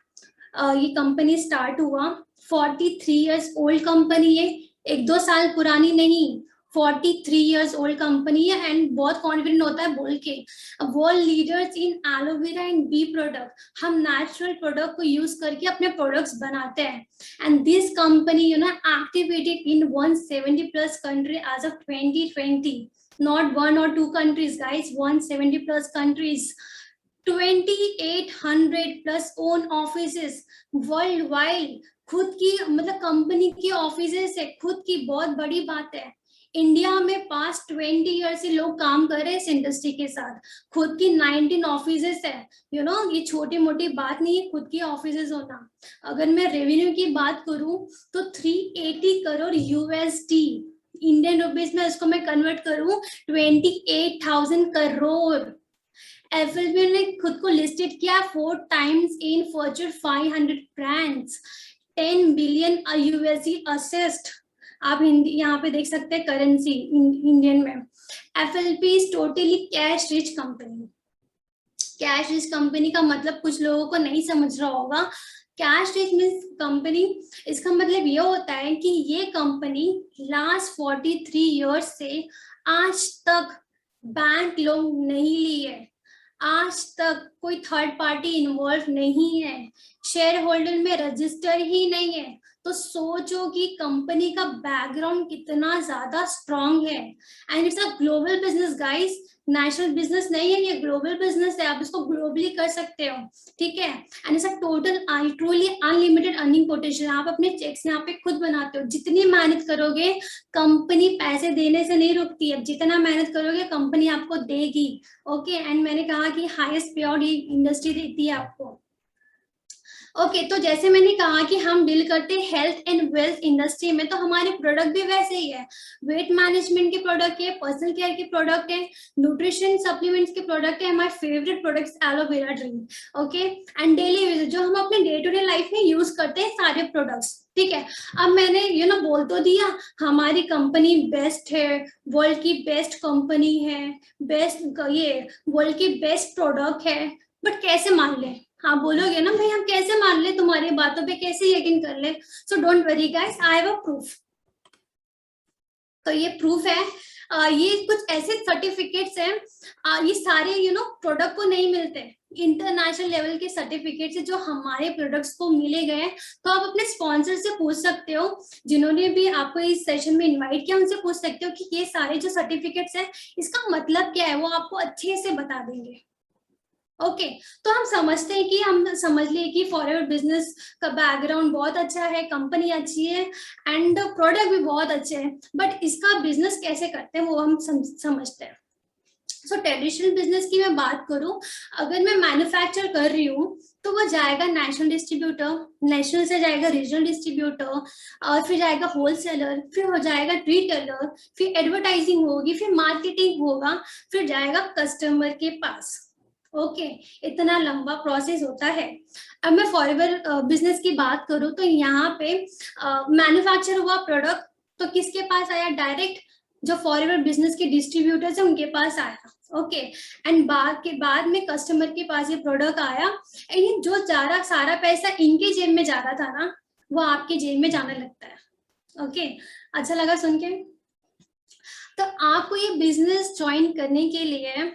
ये कंपनी स्टार्ट हुआ। 43 years ओल्ड कंपनी है, 1-2 साल पुरानी नहीं, 43 years ओल्ड कंपनी है। एंड बहुत कॉन्फिडेंट होता है बोल के, world leaders in aloe vera and bee product. हम नेचुरल प्रोडक्ट को यूज करके अपने प्रोडक्ट्स बनाते हैं। And this company activated in 170+ country as of 2020, not 1 or 2 countries guys, 170+ countries, 2800+ own offices worldwide। खुद की, मतलब कंपनी की ऑफिसेस है खुद की, बहुत बड़ी बात है। इंडिया में पास्ट 20 ईयर से लोग काम कर रहे हैं इस इंडस्ट्री के साथ। खुद की 19 ऑफिसेस है। ये छोटी मोटी बात नहीं है खुद की ऑफिसेस होना। अगर मैं रेवेन्यू की बात करूं तो 380 करोड़ USD, इंडियन रुपीज में इसको मैं कन्वर्ट करूं 28,000 करोड़। FLB ने खुद को लिस्टेड किया 4 times in Fortune 500 brands, 10 billion USD assets. आप यहाँ पे देख सकते हैं करेंसी इंडियन में। FLB is totally cash rich company. Cash rich company का मतलब कुछ लोगों को नहीं समझ रहा होगा। कैश रिच मीन्स कंपनी, इसका मतलब ये होता है कि ये कंपनी लास्ट 43 years से आज तक बैंक लोन नहीं ली है। आज तक कोई थर्ड पार्टी इन्वॉल्व नहीं है, शेयर होल्डर में रजिस्टर ही नहीं है, तो सोचो कि कंपनी का बैकग्राउंड कितना ज्यादा स्ट्रांग है। And it's a global business guys, national business नहीं है, ये ग्लोबल बिजनेस है, आप इसको ग्लोबली कर सकते हो, ठीक है। And it's a total truly unlimited earning potential, आप अपने चेक्स यहाँ पे खुद बनाते हो, जितनी मेहनत करोगे कंपनी पैसे देने से नहीं रुकती है, जितना मेहनत करोगे कंपनी आपको देगी, ओके। एंड मैंने कहा कि हाईएस्ट पे आउट इंडस्ट्री देती है आपको, ओके। तो जैसे मैंने कहा कि हम डील करते हैं हेल्थ एंड वेल्थ इंडस्ट्री में, तो हमारे प्रोडक्ट भी वैसे ही है, वेट मैनेजमेंट के प्रोडक्ट है, पर्सनल केयर के प्रोडक्ट है, न्यूट्रिशन सप्लीमेंट्स के प्रोडक्ट है, हमारे favourite products aloe vera drink, okay. And daily use जो हम अपने डे टू डे लाइफ में यूज करते हैं सारे प्रोडक्ट्स, ठीक है। अब मैंने बोल तो दिया हमारी कंपनी बेस्ट है, वर्ल्ड की बेस्ट कंपनी है, बेस्ट ये वर्ल्ड की बेस्ट प्रोडक्ट है, बट कैसे मान ले? हाँ बोलोगे ना भाई हम कैसे मान ले, तुम्हारी बातों पे कैसे यकीन कर ले? So don't worry guys, I have a proof. तो ये प्रूफ है, ये कुछ ऐसे सर्टिफिकेट्स हैं, ये सारे प्रोडक्ट को नहीं मिलते, इंटरनेशनल लेवल के सर्टिफिकेट्स है जो हमारे प्रोडक्ट्स को मिले गए। तो आप अपने स्पॉन्सर से पूछ सकते हो, जिन्होंने भी आपको इस सेशन में इनवाइट किया उनसे पूछ सकते हो कि ये सारे जो सर्टिफिकेट्स हैं इसका मतलब क्या है, वो आपको अच्छे से बता देंगे, ओके। तो हम समझते हैं कि हम समझ लिए कि फॉरएवर बिजनेस का बैकग्राउंड बहुत अच्छा है, कंपनी अच्छी है एंड प्रोडक्ट भी बहुत अच्छे हैं, बट इसका बिजनेस कैसे करते हैं वो हम समझते हैं। सो ट्रेडिशनल बिजनेस की मैं बात करूं, अगर मैं मैन्युफैक्चर कर रही हूँ तो वो जाएगा नेशनल डिस्ट्रीब्यूटर, नेशनल से जाएगा रीजनल डिस्ट्रीब्यूटर, और फिर जाएगा होलसेलर, फिर हो जाएगा रिटेलर, फिर एडवर्टाइजिंग होगी, फिर मार्केटिंग होगा, फिर जाएगा कस्टमर के पास, ओके। इतना लंबा प्रोसेस होता है। अब मैं फॉरएवर बिजनेस की बात करूं तो यहाँ पे मैन्युफैक्चर हुआ प्रोडक्ट तो किसके पास आया? डायरेक्ट जो फॉरएवर बिजनेस के डिस्ट्रीब्यूटर्स है उनके पास आया, ओके। एंड बाद में कस्टमर के पास ये प्रोडक्ट आया, एंड जो सारा पैसा इनके जेब में जा रहा था ना, वो आपके जेब में जाने लगता है, ओके। अच्छा लगा सुन के? तो आपको ये बिजनेस ज्वाइन करने के लिए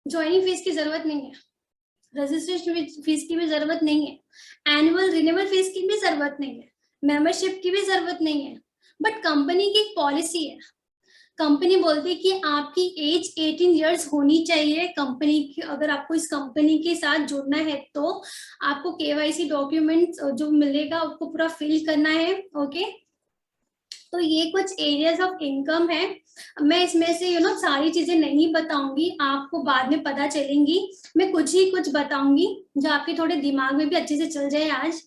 ज्वाइनिंग फीस की जरूरत नहीं है, रजिस्ट्रेशन फीस की भी जरूरत नहीं है, एनुअल रिन्यूअल फीस की भी जरूरत नहीं है, मेंबरशिप की भी जरूरत नहीं है, बट कंपनी की एक पॉलिसी है, कंपनी बोलती है कि आपकी एज 18 इयर्स होनी चाहिए कंपनी की, अगर आपको इस कंपनी के साथ जुड़ना है तो आपको केवाईसी डॉक्यूमेंट जो मिलेगा आपको पूरा फिल करना है, ओके। तो ये कुछ एरियाज ऑफ इनकम है, मैं इसमें से सारी चीजें नहीं बताऊंगी, आपको बाद में पता चलेंगी, मैं कुछ बताऊंगी जो आपके थोड़े दिमाग में भी अच्छे से चल जाए आज,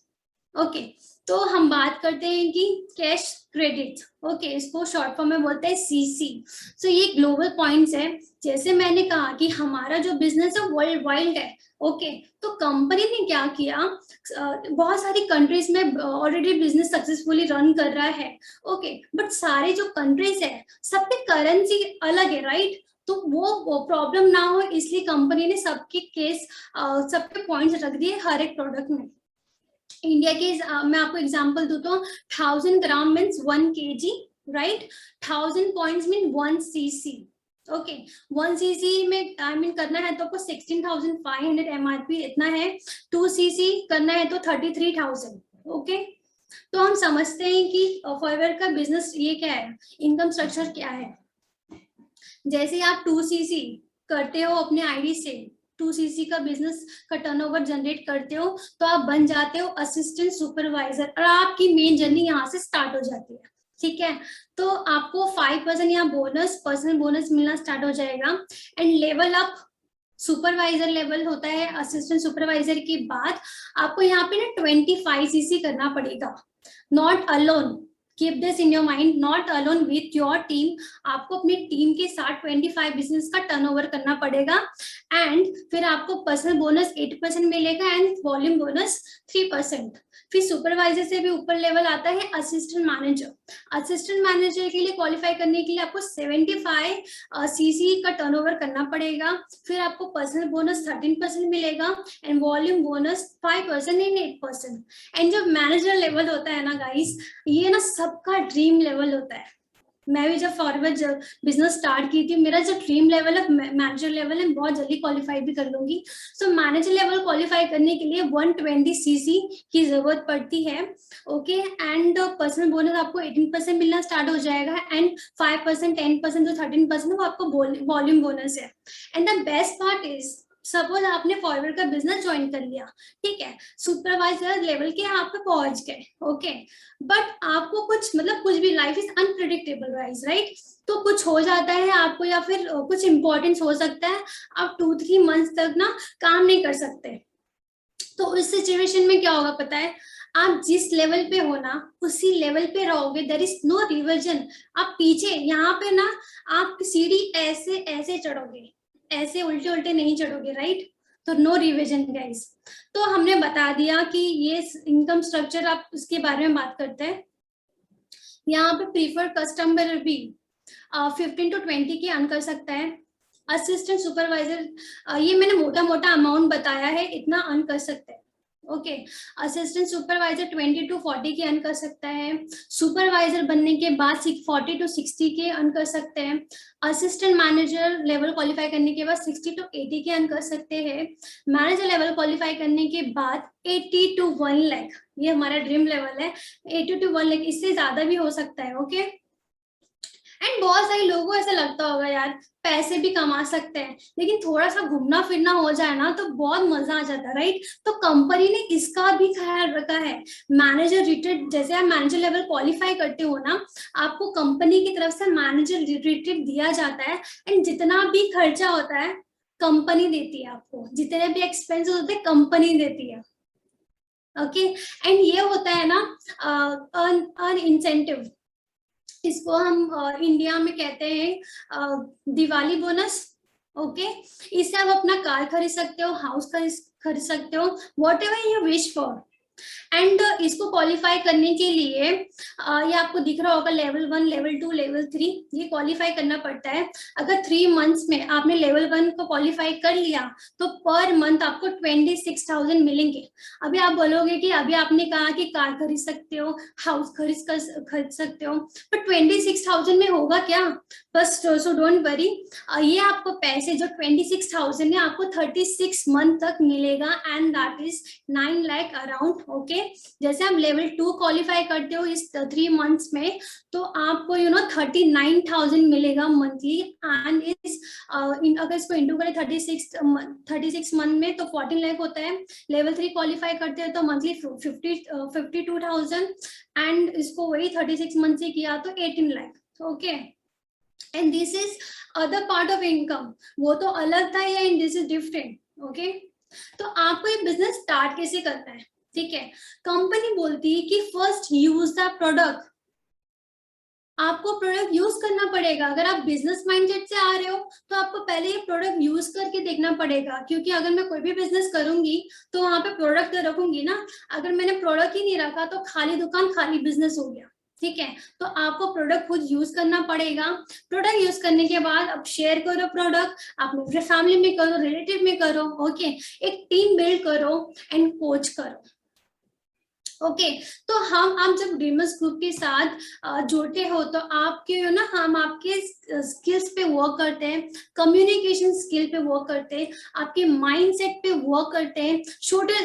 ओके। तो हम बात करते हैं कि कैश क्रेडिट, ओके, इसको शॉर्ट फॉर्म में बोलते हैं सीसी। सो ये ग्लोबल पॉइंट्स है, जैसे मैंने कहा कि हमारा जो बिजनेस है वर्ल्ड वाइड है, ओके। तो कंपनी ने क्या किया, बहुत सारी कंट्रीज में ऑलरेडी बिजनेस सक्सेसफुली रन कर रहा है, ओके, बट सारे जो कंट्रीज है सबकी करेंसी अलग है, राइट? तो वो प्रॉब्लम ना हो इसलिए कंपनी ने सबके पॉइंट्स रख दिए हर एक प्रोडक्ट में। इंडिया के मैं आपको एग्जांपल दूं तो 1000 gram means 1 kg, right? 1000 points mean 1 cc, okay. 1 cc में करना है तो आपको 16,500 MRP इतना है, 2 cc करना है तो 33,000, ओके। तो हम समझते हैं कि फॉरएवर का बिजनेस ये क्या है, इनकम स्ट्रक्चर क्या है। जैसे आप 2 cc करते हो अपने आईडी से, 2 cc का बिजनेस का टर्नओवर जनरेट करते हो तो आप बन जाते हो असिस्टेंट सुपरवाइजर, और आपकी मेन जर्नी यहाँ से स्टार्ट हो जाती है, ठीक है। तो आपको 5% यहाँ बोनस, पर्सनल बोनस मिलना स्टार्ट हो जाएगा। And level up supervisor level होता है, असिस्टेंट सुपरवाइजर के बाद आपको यहाँ पे ना 25 cc करना पड़ेगा, not alone, keep this in your mind, not alone with your team, आपको अपनी टीम के साथ 25 बिजनेस का टर्नओवर करना पड़ेगा। एंड फिर आपको पर्सनल बोनस 8% मिलेगा एंड वॉल्यूम बोनस 3%। फिर सुपरवाइजर से भी ऊपर लेवल आता है असिस्टेंट मैनेजर, असिस्टेंट मैनेजर के लिए क्वालिफाई करने के लिए आपको 75 cc का टर्नओवर करना पड़ेगा, फिर आपको पर्सनल बोनस 13% मिलेगा and volume bonus 5% and 8%। And जब मैनेजर लेवल होता है ना गाइस, ये ना सबका ड्रीम लेवल होता है, मैं भी जब फॉरवर्ड बिजनेस स्टार्ट की थी, मेरा जो ड्रीम लेवल है मैनेजर लेवल है, बहुत जल्दी क्वालिफाई भी कर लूंगी। सो मैनेजर लेवल क्वालिफाई करने के लिए 120 सीसी की जरूरत पड़ती है। ओके, एंड पर्सनल बोनस आपको 18% मिलना स्टार्ट हो जाएगा, एंड 5%, 10% तो 13% वो आपको वॉल्यूम बोनस है। And the best part is, suppose आपने फॉरवर्ड का बिजनेस ज्वाइन कर लिया, ठीक है, सुपरवाइजर लेवल के आप पे पहुंच गए, ओके, बट आपको कुछ मतलब कुछ भी, लाइफ इज अनप्रिडिक्टेबल राइट, तो कुछ हो जाता है आपको, या फिर कुछ इंपॉर्टेंस हो सकता है, आप 2-3 मंथ्स तक ना काम नहीं कर सकते। तो उस सिचुएशन में क्या होगा पता है, आप जिस लेवल पे हो ना उसी लेवल पे रहोगे, देयर इज नो रिविजन। आप पीछे यहाँ पे ना आप सीढ़ी ऐसे ऐसे चढ़ोगे, ऐसे उल्टे उल्टे नहीं चढ़ोगे, राइट। तो नो रिविजन गाइस। तो हमने बता दिया कि ये इनकम स्ट्रक्चर, आप उसके बारे में बात करते हैं। यहाँ पे प्रीफर्ड कस्टमर भी 15 to 20 की अर्न कर सकता है। असिस्टेंट सुपरवाइजर, ये मैंने मोटा मोटा अमाउंट बताया है, इतना अर्न कर सकते हैं। ओके, असिस्टेंट सुपरवाइजर 20 to 40 के अर्न कर सकता है। सुपरवाइजर बनने के बाद 40 to 60 के अर्न कर सकते हैं। असिस्टेंट मैनेजर लेवल क्वालिफाई करने के बाद 60 to 80 के अर्न कर सकते हैं। मैनेजर लेवल क्वालिफाई करने के बाद 80 to 1 लाख, ये हमारा ड्रीम लेवल है, 80 to 1 लाख, इससे ज्यादा भी हो सकता है। ओके, एंड बहुत सारे लोगों को ऐसा लगता होगा यार पैसे भी कमा सकते हैं, लेकिन थोड़ा सा घूमना फिरना हो जाए ना तो बहुत मजा आ जाता है, राइट। तो कंपनी ने इसका भी ख्याल रखा है। मैनेजर रिट्रीट, जैसे आप मैनेजर लेवल क्वालिफाई करते हो ना, आपको कंपनी की तरफ से मैनेजर रिट्रीट दिया जाता है, एंड जितना भी खर्चा होता है कंपनी देती है आपको, जितने भी एक्सपेंसेस होते हैं कंपनी देती है। ओके, एंड ये होता है ना अर्न इंसेंटिव, इसको हम इंडिया में कहते हैं दिवाली बोनस। ओके, इससे आप अपना कार खरीद सकते हो, हाउस खरीद सकते हो, what ever you wish for. And इसको क्वालिफाई करने के लिए ये आपको दिख रहा होगा लेवल 1, लेवल 2, लेवल 3, ये क्वालिफाई करना पड़ता है। अगर 3 मंथ्स में आपने लेवल 1 को क्वालिफाई कर लिया तो पर मंथ आपको 26,000 मिलेंगे। अभी आप बोलोगे कि अभी आपने कहा कि कार खरीद सकते हो, हाउस खरीद सकते हो, पर 26,000 में होगा क्या? बस सो डोंट वरी, ये आपको पैसे जो 26,000 है आपको 36 मंथ तक मिलेगा, and that is 9 lakh around. Okay, जैसे आप लेवल 2 क्वालिफाई करते हो इस 3 मंथ्स में, तो आपको 39,000 मिलेगा मंथली, एंड इस अगर इसको इंटू करें 36 मंथ में तो 14 लाख होता है। लेवल 3 क्वालिफाई करते हैं तो मंथली 52,000, एंड इसको वही 36 मंथ से किया तो 18 lakh. Okay, and this is other part of income, वो तो अलग था, या दिस इज डिफरेंट। ओके, तो आपको ये बिजनेस स्टार्ट कैसे करना है? ठीक है, कंपनी बोलती है कि फर्स्ट यूज द प्रोडक्ट, आपको प्रोडक्ट यूज करना पड़ेगा। अगर आप बिजनेस माइंडसेट से आ रहे हो तो आपको पहले ये प्रोडक्ट यूज करके देखना पड़ेगा, क्योंकि अगर मैं कोई भी बिजनेस करूंगी तो वहां पे प्रोडक्ट तो रखूंगी ना। अगर मैंने प्रोडक्ट ही नहीं रखा तो खाली दुकान खाली बिजनेस हो गया। ठीक है, तो आपको प्रोडक्ट खुद यूज करना पड़ेगा। प्रोडक्ट यूज करने के बाद अब शेयर करो प्रोडक्ट, आप अपने फैमिली में करो, रिलेटिव में करो। ओके, एक टीम बिल्ड करो एंड कोच करो। ओके, तो आप जब ड्रीमर्स ग्रुप के साथ जुड़ते हो तो आपके हम आपके स्किल्स पे वर्क करते हैं, कम्युनिकेशन स्किल पे वर्क करते हैं, आपके माइंडसेट पे वर्क करते हैं।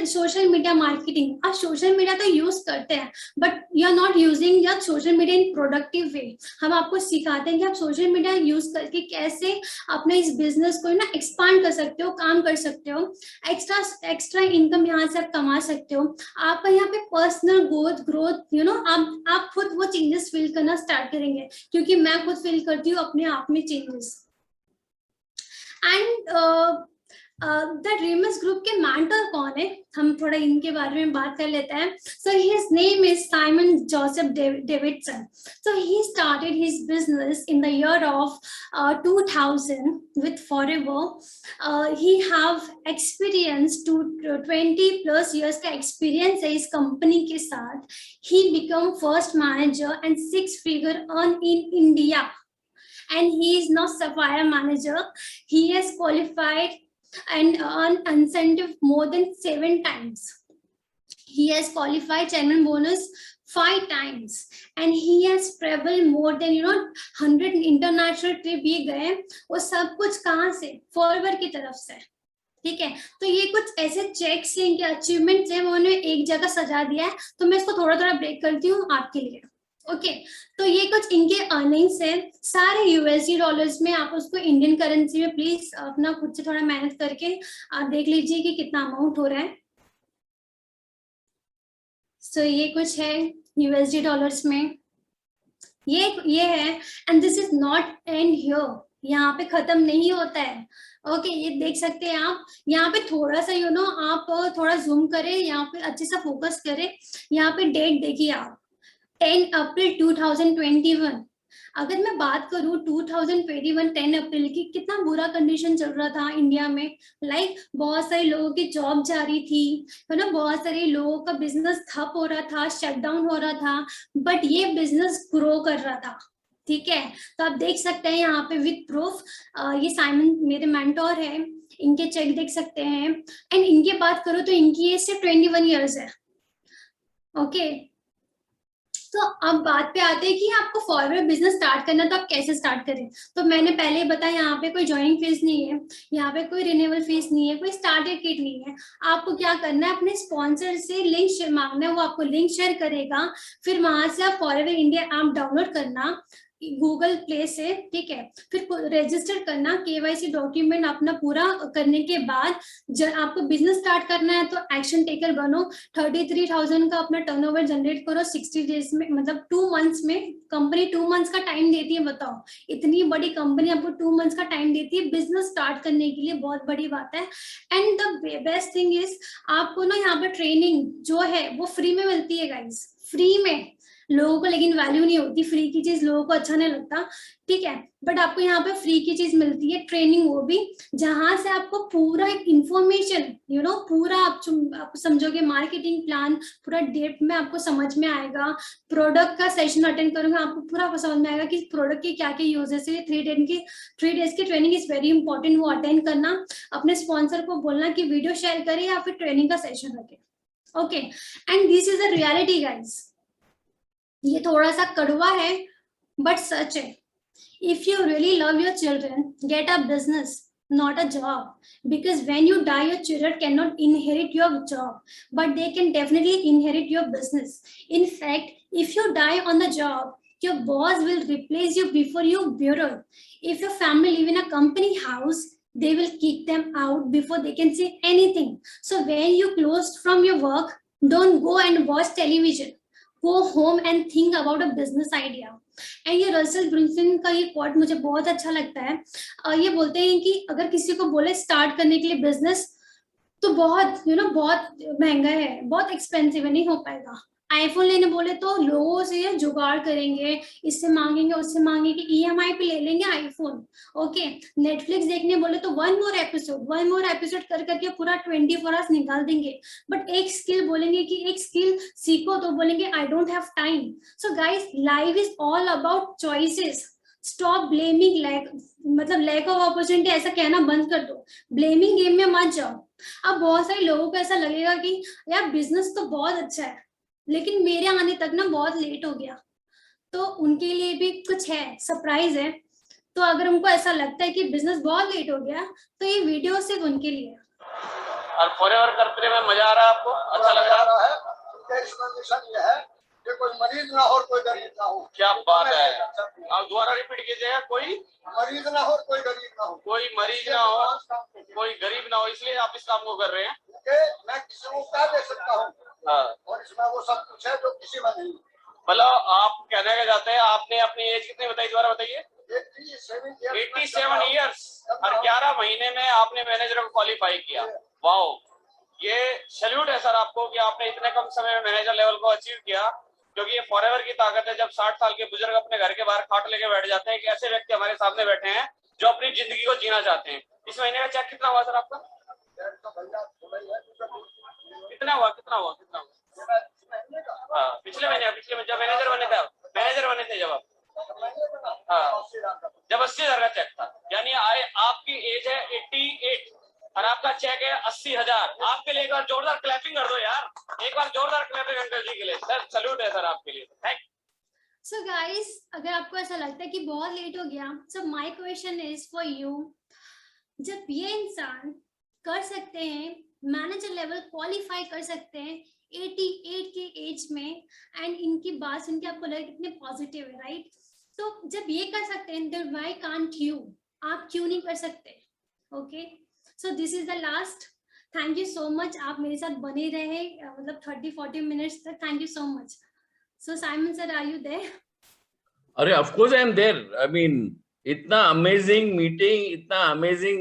सोशल मीडिया मार्केटिंग, आप सोशल मीडिया तो यूज करते हैं but you are not using your social media in productive way. हम आपको सिखाते हैं कि आप सोशल मीडिया यूज करके कैसे अपने इस बिजनेस को एक्सपांड कर सकते हो, काम कर सकते हो, एक्स्ट्रा इनकम यहाँ से आप कमा सकते हो। आपका यहाँ पे पर्सनल ग्रोथ आप खुद वो चेंजेस फील करना स्टार्ट करेंगे, क्योंकि मैं खुद फील करती हूँ अपने आप में changes. And the dreamers group के मेंटर कौन है, हम थोड़ा इनके बारे में बात कर लेते हैं। So his name is Simon Joseph Davidson. So he started his business in the year of 2000 with Forever. He have experience to 20 plus years का experience है इस company के साथ। He become first manager and 6-figure earn in India. And he is not Sapphire manager. He has qualified and earn incentive more than 7 times. He has qualified chairman bonus 5 times and he has traveled more than 100 international trip ये गए, वो सब कुछ कहाँ से, forward की तरफ से। ठीक है, तो ये कुछ ऐसे चेक्स हैं, इनके अचीवमेंट्स हैं, वो उन्होंने एक जगह सजा दिया है। तो मैं इसको थोड़ा थोड़ा ब्रेक करती हूँ आपके लिए। ओके, तो ये कुछ इनके अर्निंग्स है सारे यूएसडी डॉलर्स में। आप उसको इंडियन करेंसी में प्लीज अपना खुद से थोड़ा मेहनत करके आप देख लीजिए कि कितना अमाउंट हो रहा है। सो ये कुछ है यूएसडी डॉलर्स में, ये है। And this is not and here, यहाँ पे खत्म नहीं होता है। ओके, ये देख सकते हैं आप, यहाँ पे थोड़ा सा आप थोड़ा जूम करें, यहाँ पे अच्छे से फोकस करें। यहाँ पे डेट देखिए आप, 10 अप्रैल 2021। अगर मैं बात करूं 2021 10 अप्रैल की, कितना बुरा कंडीशन चल रहा था इंडिया में। लाइक बहुत सारे लोगों की जॉब जा रही थी, है ना, बहुत सारे लोगों का बिजनेस ठप हो रहा था, शटडाउन हो रहा था, बट ये बिजनेस ग्रो कर रहा था। ठीक है, तो आप देख सकते हैं यहाँ पे विद प्रूफ, ये साइमन मेरे मेंटोर है, इनके चेक देख सकते हैं। एंड इनकी बात करो तो इनकी एज सिर्फ 21 ईयर्स है। ओके, तो अब बात पे आते हैं कि आपको फॉरवर्ड बिजनेस स्टार्ट करना, तो आप कैसे स्टार्ट करें। तो मैंने पहले ही बताया, यहाँ पे कोई ज्वाइनिंग फीस नहीं है, यहाँ पे कोई रिन्यूअल फीस नहीं है, कोई स्टार्टर किट नहीं है। आपको क्या करना है, अपने स्पॉन्सर से लिंक मांगना है, वो आपको लिंक शेयर करेगा, फिर वहां से आप फॉरवर्ड इंडिया ऐप डाउनलोड करना गूगल प्ले से। ठीक है, फिर रजिस्टर करना, केवाईसी डॉक्यूमेंट अपना पूरा करने के बाद जब आपको बिजनेस स्टार्ट करना है तो एक्शन टेकर बनो। 33,000 का अपना टर्नओवर जनरेट करो 60 डेज में, मतलब 2 मंथ्स में। कंपनी 2 मंथ्स का टाइम देती है, बताओ, इतनी बड़ी कंपनी आपको 2 मंथ्स का टाइम देती है बिजनेस स्टार्ट करने के लिए, बहुत बड़ी बात है। And the best thing is, आपको ना यहाँ पर ट्रेनिंग जो है वो फ्री में मिलती है गाइस, फ्री में। लोगों को लेकिन वैल्यू नहीं होती, फ्री की चीज लोगों को अच्छा नहीं लगता। ठीक है, बट आपको यहाँ पे फ्री की चीज मिलती है, ट्रेनिंग, वो भी जहां से आपको पूरा एक इंफॉर्मेशन पूरा आप समझोगे, मार्केटिंग प्लान पूरा डेप्थ में आपको समझ में आएगा। प्रोडक्ट का सेशन अटेंड करूंगा, आपको पूरा समझ में आएगा कि प्रोडक्ट के क्या क्या यूजेस है। 3 डेज की ट्रेनिंग इज वेरी इंपॉर्टेंट, वो अटेंड करना। अपने स्पॉन्सर को बोलना कि वीडियो शेयर करे या फिर ट्रेनिंग का सेशन रखे। Okay, and this is the reality guys. ये थोड़ा सा कड़वा है बट सच है। If you really love your children, get a business, not a job, because when you die your children cannot inherit your job, but they can definitely inherit your business. In fact, if you die on the job, your boss will replace you before you bureau. If your family live in a company house, they will kick them out before they can say anything. So when you close from your work, don't go and watch television, go home and think about a business idea. And ये Russell ब्रुंसन का ये coat मुझे बहुत अच्छा लगता है। ये बोलते हैं कि अगर किसी को बोले स्टार्ट करने के लिए बिजनेस, तो बहुत बहुत महंगा है, बहुत एक्सपेंसिव है, नहीं हो पाएगा। आईफोन लेने बोले तो लोगों से ये जुगाड़ करेंगे, इससे मांगेंगे उससे मांगेंगे, ईएमआई पे ले लेंगे आईफोन। ओके, नेटफ्लिक्स देखने बोले तो वन मोर एपिसोड कर करके पूरा 24 आवर्स निकाल देंगे। बट एक स्किल बोलेंगे कि एक स्किल सीखो तो बोलेंगे I don't have time. So guys, life is all about choices. Stop blaming lack of opportunity, ऐसा कहना बंद कर दो, ब्लेमिंग गेम में मत जाओ। अब बहुत सारे लोगों को ऐसा लगेगा कि यार बिजनेस तो बहुत अच्छा है, लेकिन मेरे आने तक ना बहुत लेट हो गया, तो उनके लिए भी कुछ है, सरप्राइज है। तो अगर उनको ऐसा लगता है कि बिजनेस बहुत लेट हो गया, तो ये वीडियो सिर्फ उनके लिए है। और फॉरएवर करते में मजा आ रहा है आपको, अच्छा लग रहा है। ये है कि कोई मरीज ना हो, कोई गरीब ना हो। क्या बात है, आप दोबारा रिपीट कीजिएगा। कोई मरीज ना हो, कोई गरीब ना हो, कोई मरीज ना हो, कोई गरीब ना हो, इसलिए आप इस काम को कर रहे हैं। मैं किसी को क्या दे सकता हूँ, और इसमें वो सब कुछ है जो किसी में नहीं। मतलब आप कहने के जाते हैं, आपने अपनी एज कितनी बताई, दोबारा बताइए। 87 ईयर्स और 11 महीने में आपने मैनेजर को क्वालिफाई किया। वाओ, ये सैल्यूट है सर आपको कि आपने इतने कम समय में मैनेजर लेवल को अचीव किया, क्योंकि ये फॉरएवर की ताकत है। जब 60 साल के बुजुर्ग अपने घर के बाहर खाट लेके बैठ जाते हैं कि ऐसे व्यक्ति हमारे सामने बैठे हैं जो अपनी जिंदगी को जीना चाहते हैं। इस महीने का चेक कितना हुआ सर आपका? कितना हुआ? हाँ, पिछले महीने जब मैनेजर बने थे जब आप, हाँ, जब 80,000 का चेक था। यानी आपकी एज है 88, और आपका चेक है 80,000। आपके लिए एक बार जोरदार क्लैपिंग कर दो यार, एक बार जोरदार क्लैपिंग अंकल जी के लिए। सर सैल्यूट है सर आपके लिए। थैंक। सो गाइस, अगर आपको ऐसा लगता है कि बहुत लेट हो गया, so my question is for you, जब ये इंसान कर सकते हैं, मैनेजर लेवल क्वालिफाई कर सकते हैं 88 के एज में, एंड इनकी बात सुन के आपको लगे कितने पॉजिटिव है, राइट? तो जब ये कर सकते हैं, देन व्हाई कांट यू? आप क्यों नहीं कर सकते? Okay, so this is the last. Thank you so much, आप मेरे साथ बने रहे मतलब 30-40 मिनट्स तक। Thank you so much. So Simon sir, are you there? अरे of course I am there. I mean इतना अमेजिंग मीटिंग, इतना अमेजिंग,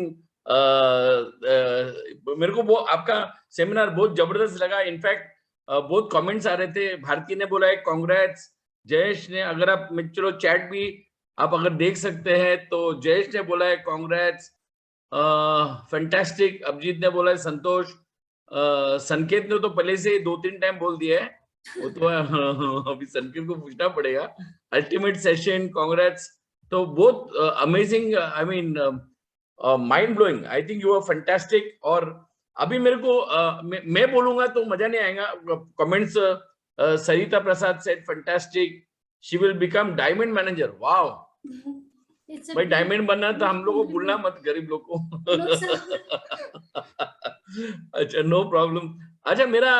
मेरे को वो आपका सेमिनार बहुत जबरदस्त लगा। इनफैक्ट बहुत कमेंट्स आ रहे थे। भारती ने बोला है कांग्रेट्स, जयेश ने, अगर आप चलो चैट भी आप अगर देख सकते हैं तो जयेश ने बोला है कांग्रेट्स, फैंटास्टिक। अभिजीत ने बोला है संतोष, संकेत ने तो पहले से 2-3 टाइम बोल दिया है, वो तो अभी संकेत को पूछना पड़ेगा। Ultimate session, congrats. तो बहुत amazing, I mean mind blowing. I think you are fantastic. और अभी मेरे को मैं बोलूंगा तो मजा नहीं आएगा। Comments, Sarita Prasad said fantastic, she will become diamond manager. Wow भाई, डायमंड बनना तो हम लोग को भूलना मत, गरीब लोग को। No, sir. अच्छा, नो प्रॉब्लम। अच्छा, मेरा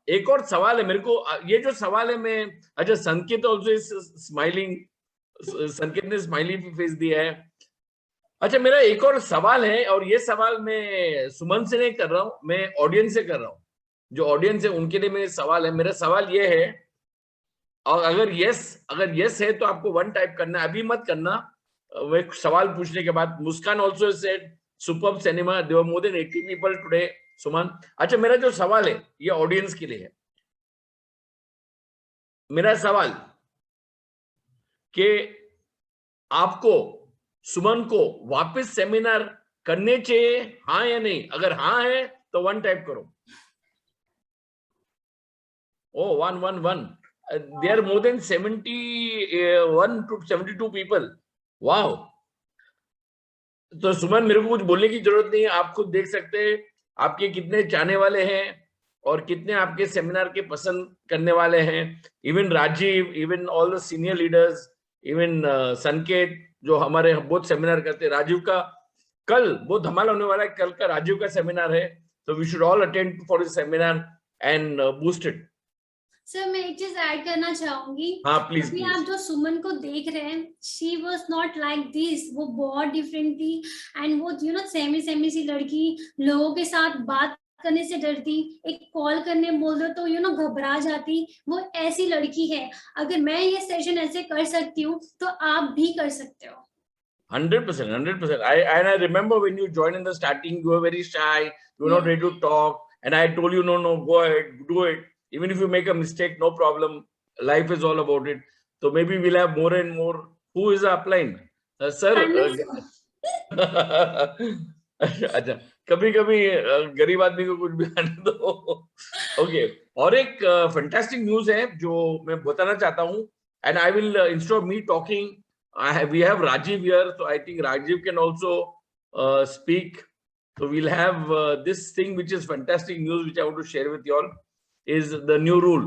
एक और सवाल है। मेरे को ये जो सवाल है, मैं, अच्छा, संकेत ऑल्सो इज स्माइलिंग, संकेत ने स्माइली फेस दिया है। अच्छा, मेरा एक और सवाल है, और ये सवाल मैं सुमन से नहीं कर रहा हूँ, मैं ऑडियंस से कर रहा हूँ। जो ऑडियंस है उनके लिए मेरा सवाल है। मेरा सवाल ये है, और अगर यस है तो आपको 1 टाइप करना है, अभी मत करना। वो सवाल पूछने के बाद। Muskan also said superb cinema, there were more than 80 people today. Suman, अच्छा, मेरा जो सवाल है ये ऑडियंस के लिए है। मेरा सवाल कि आपको, सुमन को वापस सेमिनार करने चाहिए, हाँ या नहीं? अगर हाँ है तो 1 टाइप करो। ओ 111, there are more than 71 to 72 people. Wow. तो सुमन, मेरे को कुछ बोलने की जरूरत नहीं है, आप खुद देख सकते हैं आपके कितने चाहने वाले हैं और कितने आपके सेमिनार के पसंद करने वाले हैं। Even Rajiv, even all the senior leaders, even Sanket जो हमारे बहुत सेमिनार करते हैं। राजीव का कल बहुत धमाल होने वाला है, कल का राजीव का सेमिनार है, तो we should all attend for this seminar and boost it. Sir, मैं एक चीज ऐड करना चाहूंगी। हाँ प्लीज। अभी आप जो सुमन को देख रहे हैं, she was not like this, वो बहुत डिफरेंट थी। एंड वो सेमी सी लड़की, लोगों के साथ बात करने से डरती, एक कॉल करने बोल दो तो घबरा जाती, वो ऐसी लड़की है। अगर मैं ये सेशन ऐसे कर सकती हूँ तो आप भी कर सकते हो। 100%. I remember when you joined in the starting, you were very shy, you were not ready to talk, and I told you, no, go ahead, do it. Even if you make a mistake, no problem. Life is all about it. So maybe we'll have more and more. Who is applying? Sir. अच्छा, कभी-कभी गरीब आदमी को कुछ भी आने दो। Okay, और एक फैंटास्टिक न्यूज है जो मैं बताना चाहता हूँ, and I will, instead of me talking, we have Rajiv here, so I think Rajiv can also speak. So we'll have this thing which is fantastic news which I want to share with you all, is the new rule.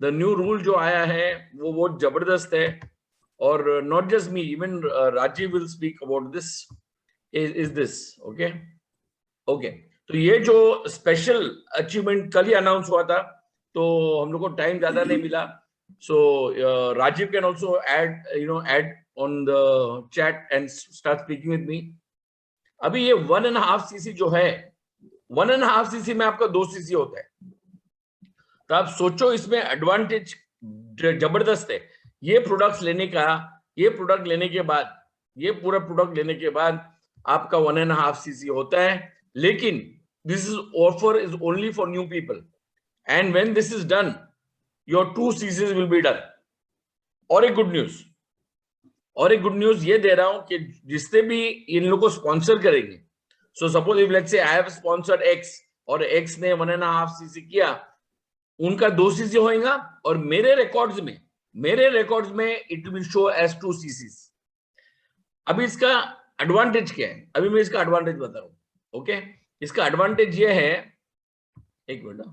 The new rule जो आया है वो बहुत जबरदस्त है, और not just me, even Rajiv will speak about this. Is this okay? Okay. तो ये जो स्पेशल अचीवमेंट कल ही अनाउंस हुआ था, तो हम लोग को टाइम ज्यादा नहीं मिला. So Rajiv can also add on the chat and start speaking with me. अभी ये 1.5 cc जो है, 1.5 cc में आपका 2 cc होता है, तो आप सोचो इसमें एडवांटेज जबरदस्त है। ये प्रोडक्ट्स लेने का, ये प्रोडक्ट लेने के बाद, ये पूरा प्रोडक्ट लेने के बाद आपका 1.5 cc होता है, लेकिन this is offer is only for new people, and when this is done your 2 cc's will be done. और एक गुड न्यूज ये दे रहा हूं कि जिसने भी इन लोगों को स्पॉन्सर करेंगे, so suppose if let's say I have sponsored x और एक्स ने 1.5 cc किया, उनका 2 cc होएगा, और मेरे रिकॉर्ड्स में it will show as 2 cc's. अभी इसका एडवांटेज क्या है? अभी मैं इसका एडवांटेज बता रहा हूं. ओके, इसका एडवांटेज ये है, एक मिनट,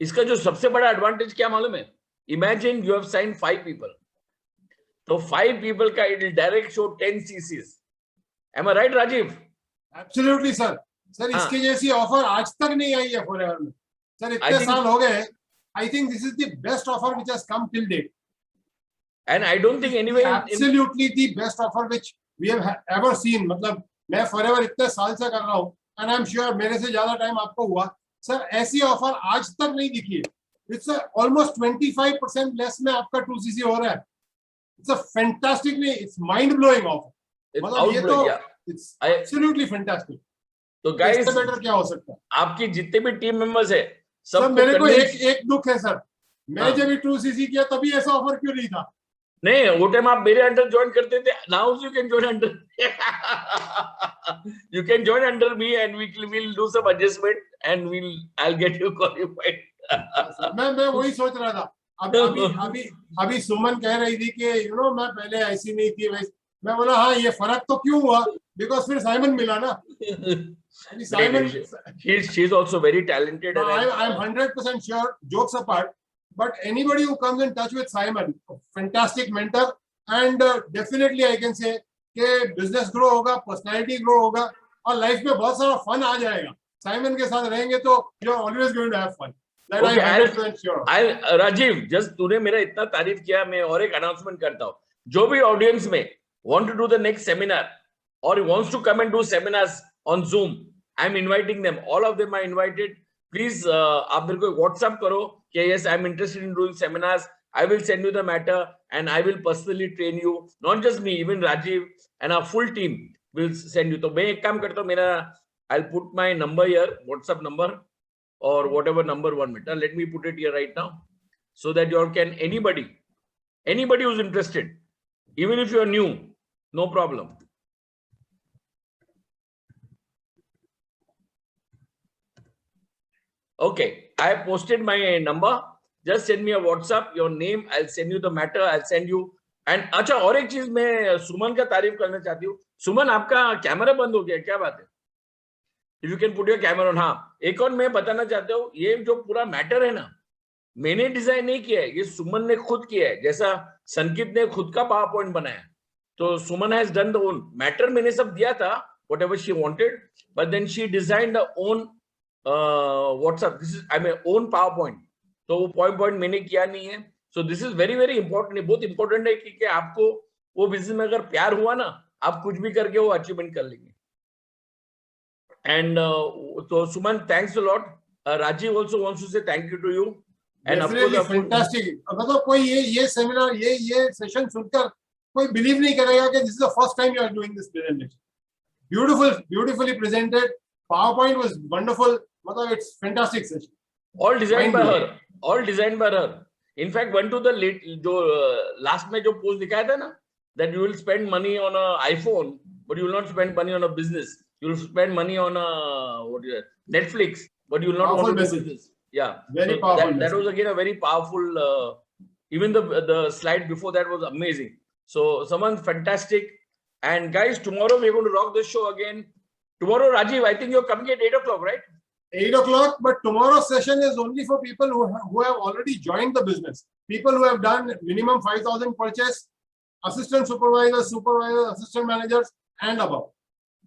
इसका जो सबसे बड़ा एडवांटेज क्या मालूम है? Imagine you have sign 5 people, तो 5 पीपल का it will direct show 10 CCs. Am I right Rajiv? Absolutely sir. Sir इसके जैसी ऑफर आज तक नहीं आई है फॉरएवर में. सर इतने साल हो गए. I think this is the best offer which has come till date. And I don't think anyway absolutely the best offer which we have ever seen. मतलब मैं फॉरएवर इतने साल से कर रहा हूँ एंड आई एम श्योर मेरे से ज्यादा टाइम आपको हुआ. सर ऐसी ऑफर आज तक नहीं दिखी है. इट्स ऑलमोस्ट 25% लेस में आपका 2cc हो रहा है. इट्स अ फैंटास्टिक, नहीं इट्स माइंड ब्लोइंग ऑफर. मतलब ये तो इट्स एब्सोल्युटली फैंटास्टिक. तो गाइस, इससे बेटर क्या हो सकता है? आपकी जितने भी टीम मेंबर्स है सब मेरे को एक दुख है सर. मैंने जब 2cc किया तभी ऐसा ऑफर क्यों नहीं था? नहीं, वो टाइम आप मेरे अंडर ज्वाइन करते थे. Now you can join under, you can join under me and we'll do some adjustment and I'll get you qualified. मैं वही सोच रहा था. अभी सुमन कह रही थी कि मैं पहले ऐसी नहीं थी वैसे. मैं बोला हाँ, ये फर्क तो क्यों हुआ? बिकॉज फिर साइमन मिला ना. Simon, she's also very talented. I'm 100% sure, jokes apart, but anybody who comes in touch with Simon, fantastic mentor, and definitely I can say कि business grow होगा, personality grow होगा, और life में बहुत सारा fun आ जाएगा. Simon के साथ रहेंगे तो you're always going to have fun. That Okay, I'm 100% sure. Rajiv, just तूने मेरा इतना तारीफ किया, मैं और एक announcement करता हूँ. जो भी audience में want to do the next seminar or wants to come and do seminars on Zoom, I'm inviting them. All of them are invited. Please, आप मेरे को WhatsApp करो कि yes, I'm interested in doing seminars. I will send you the matter and I will personally train you. Not just me, even Rajiv and our full team will send you. तो मैं एक काम करता हूँ, मेरा I'll put my number here, WhatsApp number or whatever number 1 minute. Let me put it here right now so that you all can, anybody who's interested, even if you are new, no problem. Okay, I have posted my number. Just send me a WhatsApp, your name. I'll send you the matter. I'll send you. And अच्छा, और एक चीज मैं सुमन का तारीफ करना चाहती हूँ. सुमन, आपका कैमरा बंद हो गया, क्या बात है? If you can put your camera on. हाँ, एक और मैं बताना चाहता हूँ, ये जो पूरा मैटर है ना, मैंने डिजाइन नहीं किया है, ये सुमन ने खुद किया है. जैसा संकित ने खुद का पावर पॉइंट बनाया, तो Suman has done the own matter. मैंने सब दिया था, whatever she wanted, but then she designed the own WhatsApp. This is I mean own PowerPoint. तो वो पॉइंट मैंने किया नहीं है. सो this is very very important. बहुत इंपॉर्टेंट है कि आपको वो बिजनेस में अगर प्यार हुआ ना, आप कुछ भी करके वो अचीवमेंट कर लेंगे. एंड तो Suman, thanks a lot. Rajiv also wants to say thank you to you. And of course fantastic. मतलब कोई ये सेमिनार, ये सेशन सुनकर कोई बिलीव नहीं करेगा कि this is the first time you are doing this presentation. Beautifully presented. PowerPoint was wonderful. मतलब it's fantastic session. All designed by her. All designed by her. In fact, one to the late, जो last में जो post दिखाया था ना, that you will spend money on a iPhone, but you will not spend money on a business. You will spend money on a Netflix, but you will not powerful want to do message. business. Yeah. Very so powerful. That was again a very powerful. Even the slide before that was amazing. So someone fantastic. And guys, tomorrow we're going to rock the show again. Tomorrow, Rajiv, I think you're coming at 8 o'clock, right? 8 o'clock, but tomorrow's session is only for people who have already joined the business. People who have done minimum 5,000 purchase, assistant supervisors, assistant managers, and above.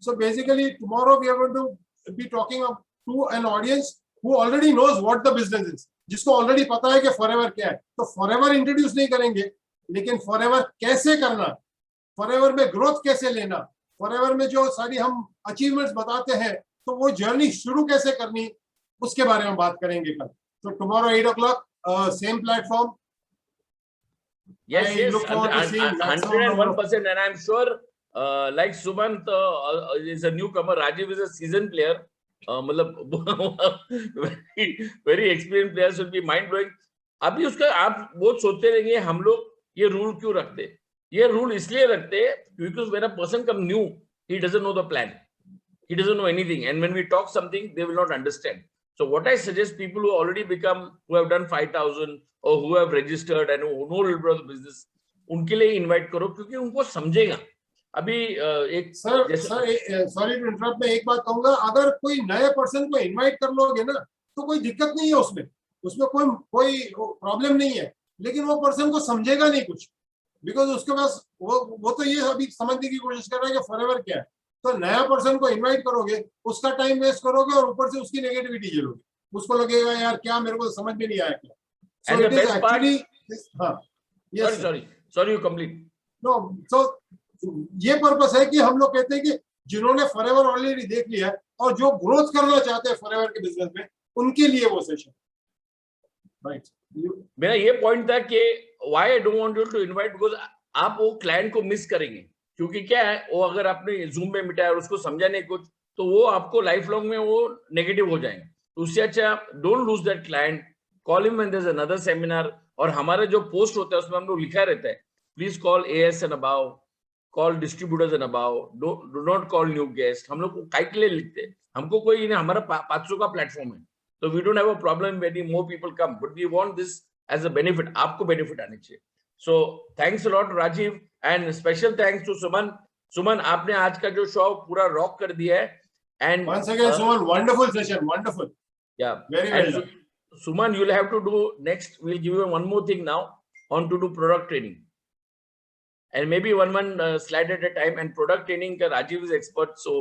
So basically, tomorrow we are going to be talking to an audience who already knows what the business is. जिसको already पता है कि forever क्या है. तो forever introduce नहीं करेंगे, लेकिन forever कैसे करना, forever में growth कैसे लेना, forever में जो सारी हम अचीवमेंट्स बताते हैं, तो वो जर्नी शुरू कैसे करनी, उसके बारे में बात करेंगे कल. तो tomorrow 8 o'clock, same platform. Yes, 101%, and I'm sure, like Sumant is a newcomer, Rajiv is a seasoned player. मतलब very experienced players will be mind blowing. अभी उसका आप बहुत सोचते रहेंगे, हम लोग ये रूल क्यों रखते? ये रूल इसलिए रखते क्योंकि when a person come new, he doesn't know the plan. He doesn't know anything, and when we talk something, they will not understand. So what I suggest, people who already who have done 5,000 or who have registered and who know a little bit of the business, उनके लिए invite करो, क्योंकि उनको समझेगा. अभी एक sir sorry to interrupt, मैं एक बात कहूंगा, अगर कोई नए पर्सन को इनवाइट कर लोगे ना तो कोई दिक्कत नहीं है उसमें, उसमें कोई प्रॉब्लम नहीं है, लेकिन वो पर्सन को समझेगा नहीं कुछ, बिकॉज उसके पास वो तो ये अभी समझने की कोशिश कर रहा है कि फॉरएवर क्या है। तो नया पर्सन को इनवाइट करोगे, उसका टाइम वेस्ट करोगे और ऊपर से उसकी नेगेटिविटी झेलोगे, उसको लगेगा यार क्या मेरे को समझ में नहीं आया क्या। And the best part, sorry, you complete. No, so ये पर्पस है कि हम लोग कहते हैं कि जिन्होंने फॉरएवर ऑलरेडी देख लिया है और जो ग्रोथ करना चाहते हैं फॉरएवर के बिजनेस में, उनके लिए वो सेशन, राइट। मेरा ये पॉइंट था कि why I don't want you to invite, because आप वो क्लाइंट को मिस करेंगे, क्योंकि क्या है वो अगर आपने जूम में मिटाया और उसको समझा नहीं कुछ, तो वो आपको लाइफ लॉन्ग में वो नेगेटिव हो जाएंगे। तो उससे अच्छा don't lose that client, call him when there is another seminar. और हमारे जो पोस्ट होता है उसमें हम लोग लिखा रहता है, please call AS and above, call distributors and above, do not call new guest. हम लोग काय के लिए लिखते हैं, हमको कोई नहीं, हमारा 500 का प्लेटफॉर्म है, तो we don't have a problem when more people come, but we want this as a benefit, आपको बेनिफिट आने चाहिए। So thanks a lot Rajiv, and special thanks to Suman. Suman, आपने आज का जो शो पूरा रॉक कर दिया है, and once again Suman, wonderful session, wonderful, yeah, very well done. Suman, you'll have to do next, we'll give you one more thing now on to do product training, and maybe one slide at a time, and product training ka Rajiv is expert, so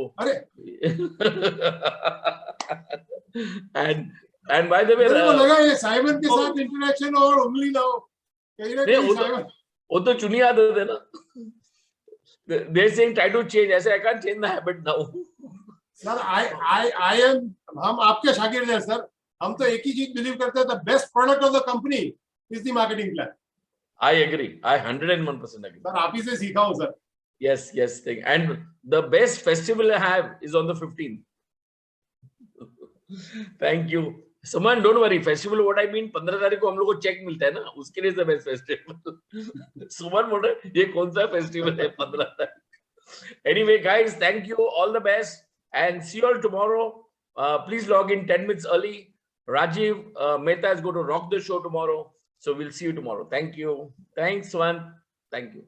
and by the way, मेरे को लगा ये Simon के साथ interaction और उंगली ना हो, कहीं ना कहीं साइमन वो तो चुनी आदत है ना, they're saying try to change, ऐसे I can't change the habit now. Sir I am, हम आपके शागिर्द हैं सर, हम तो एक ही चीज बिलीव करते हैं, the best product of the company is the marketing plan. I agree, I 101% agree. Sir आप ही से सीखा हूं sir. Yes, thing. And the best festival I have is on the 15th. Thank you. Suman, don't worry, festival what I mean, 15 तारीख को हम लोग को check मिलता है ना, उसके लिए the best festival. सुमन बोल रहे ये कौन सा फेस्टिवल है 15 तारीख। Anyway guys, thank you, all the best, and see you all tomorrow. Please log in 10 minutes early. Rajiv Mehta is going to rock the show tomorrow, so we'll see you tomorrow. Thank you. Thanks, Swan. Thank you.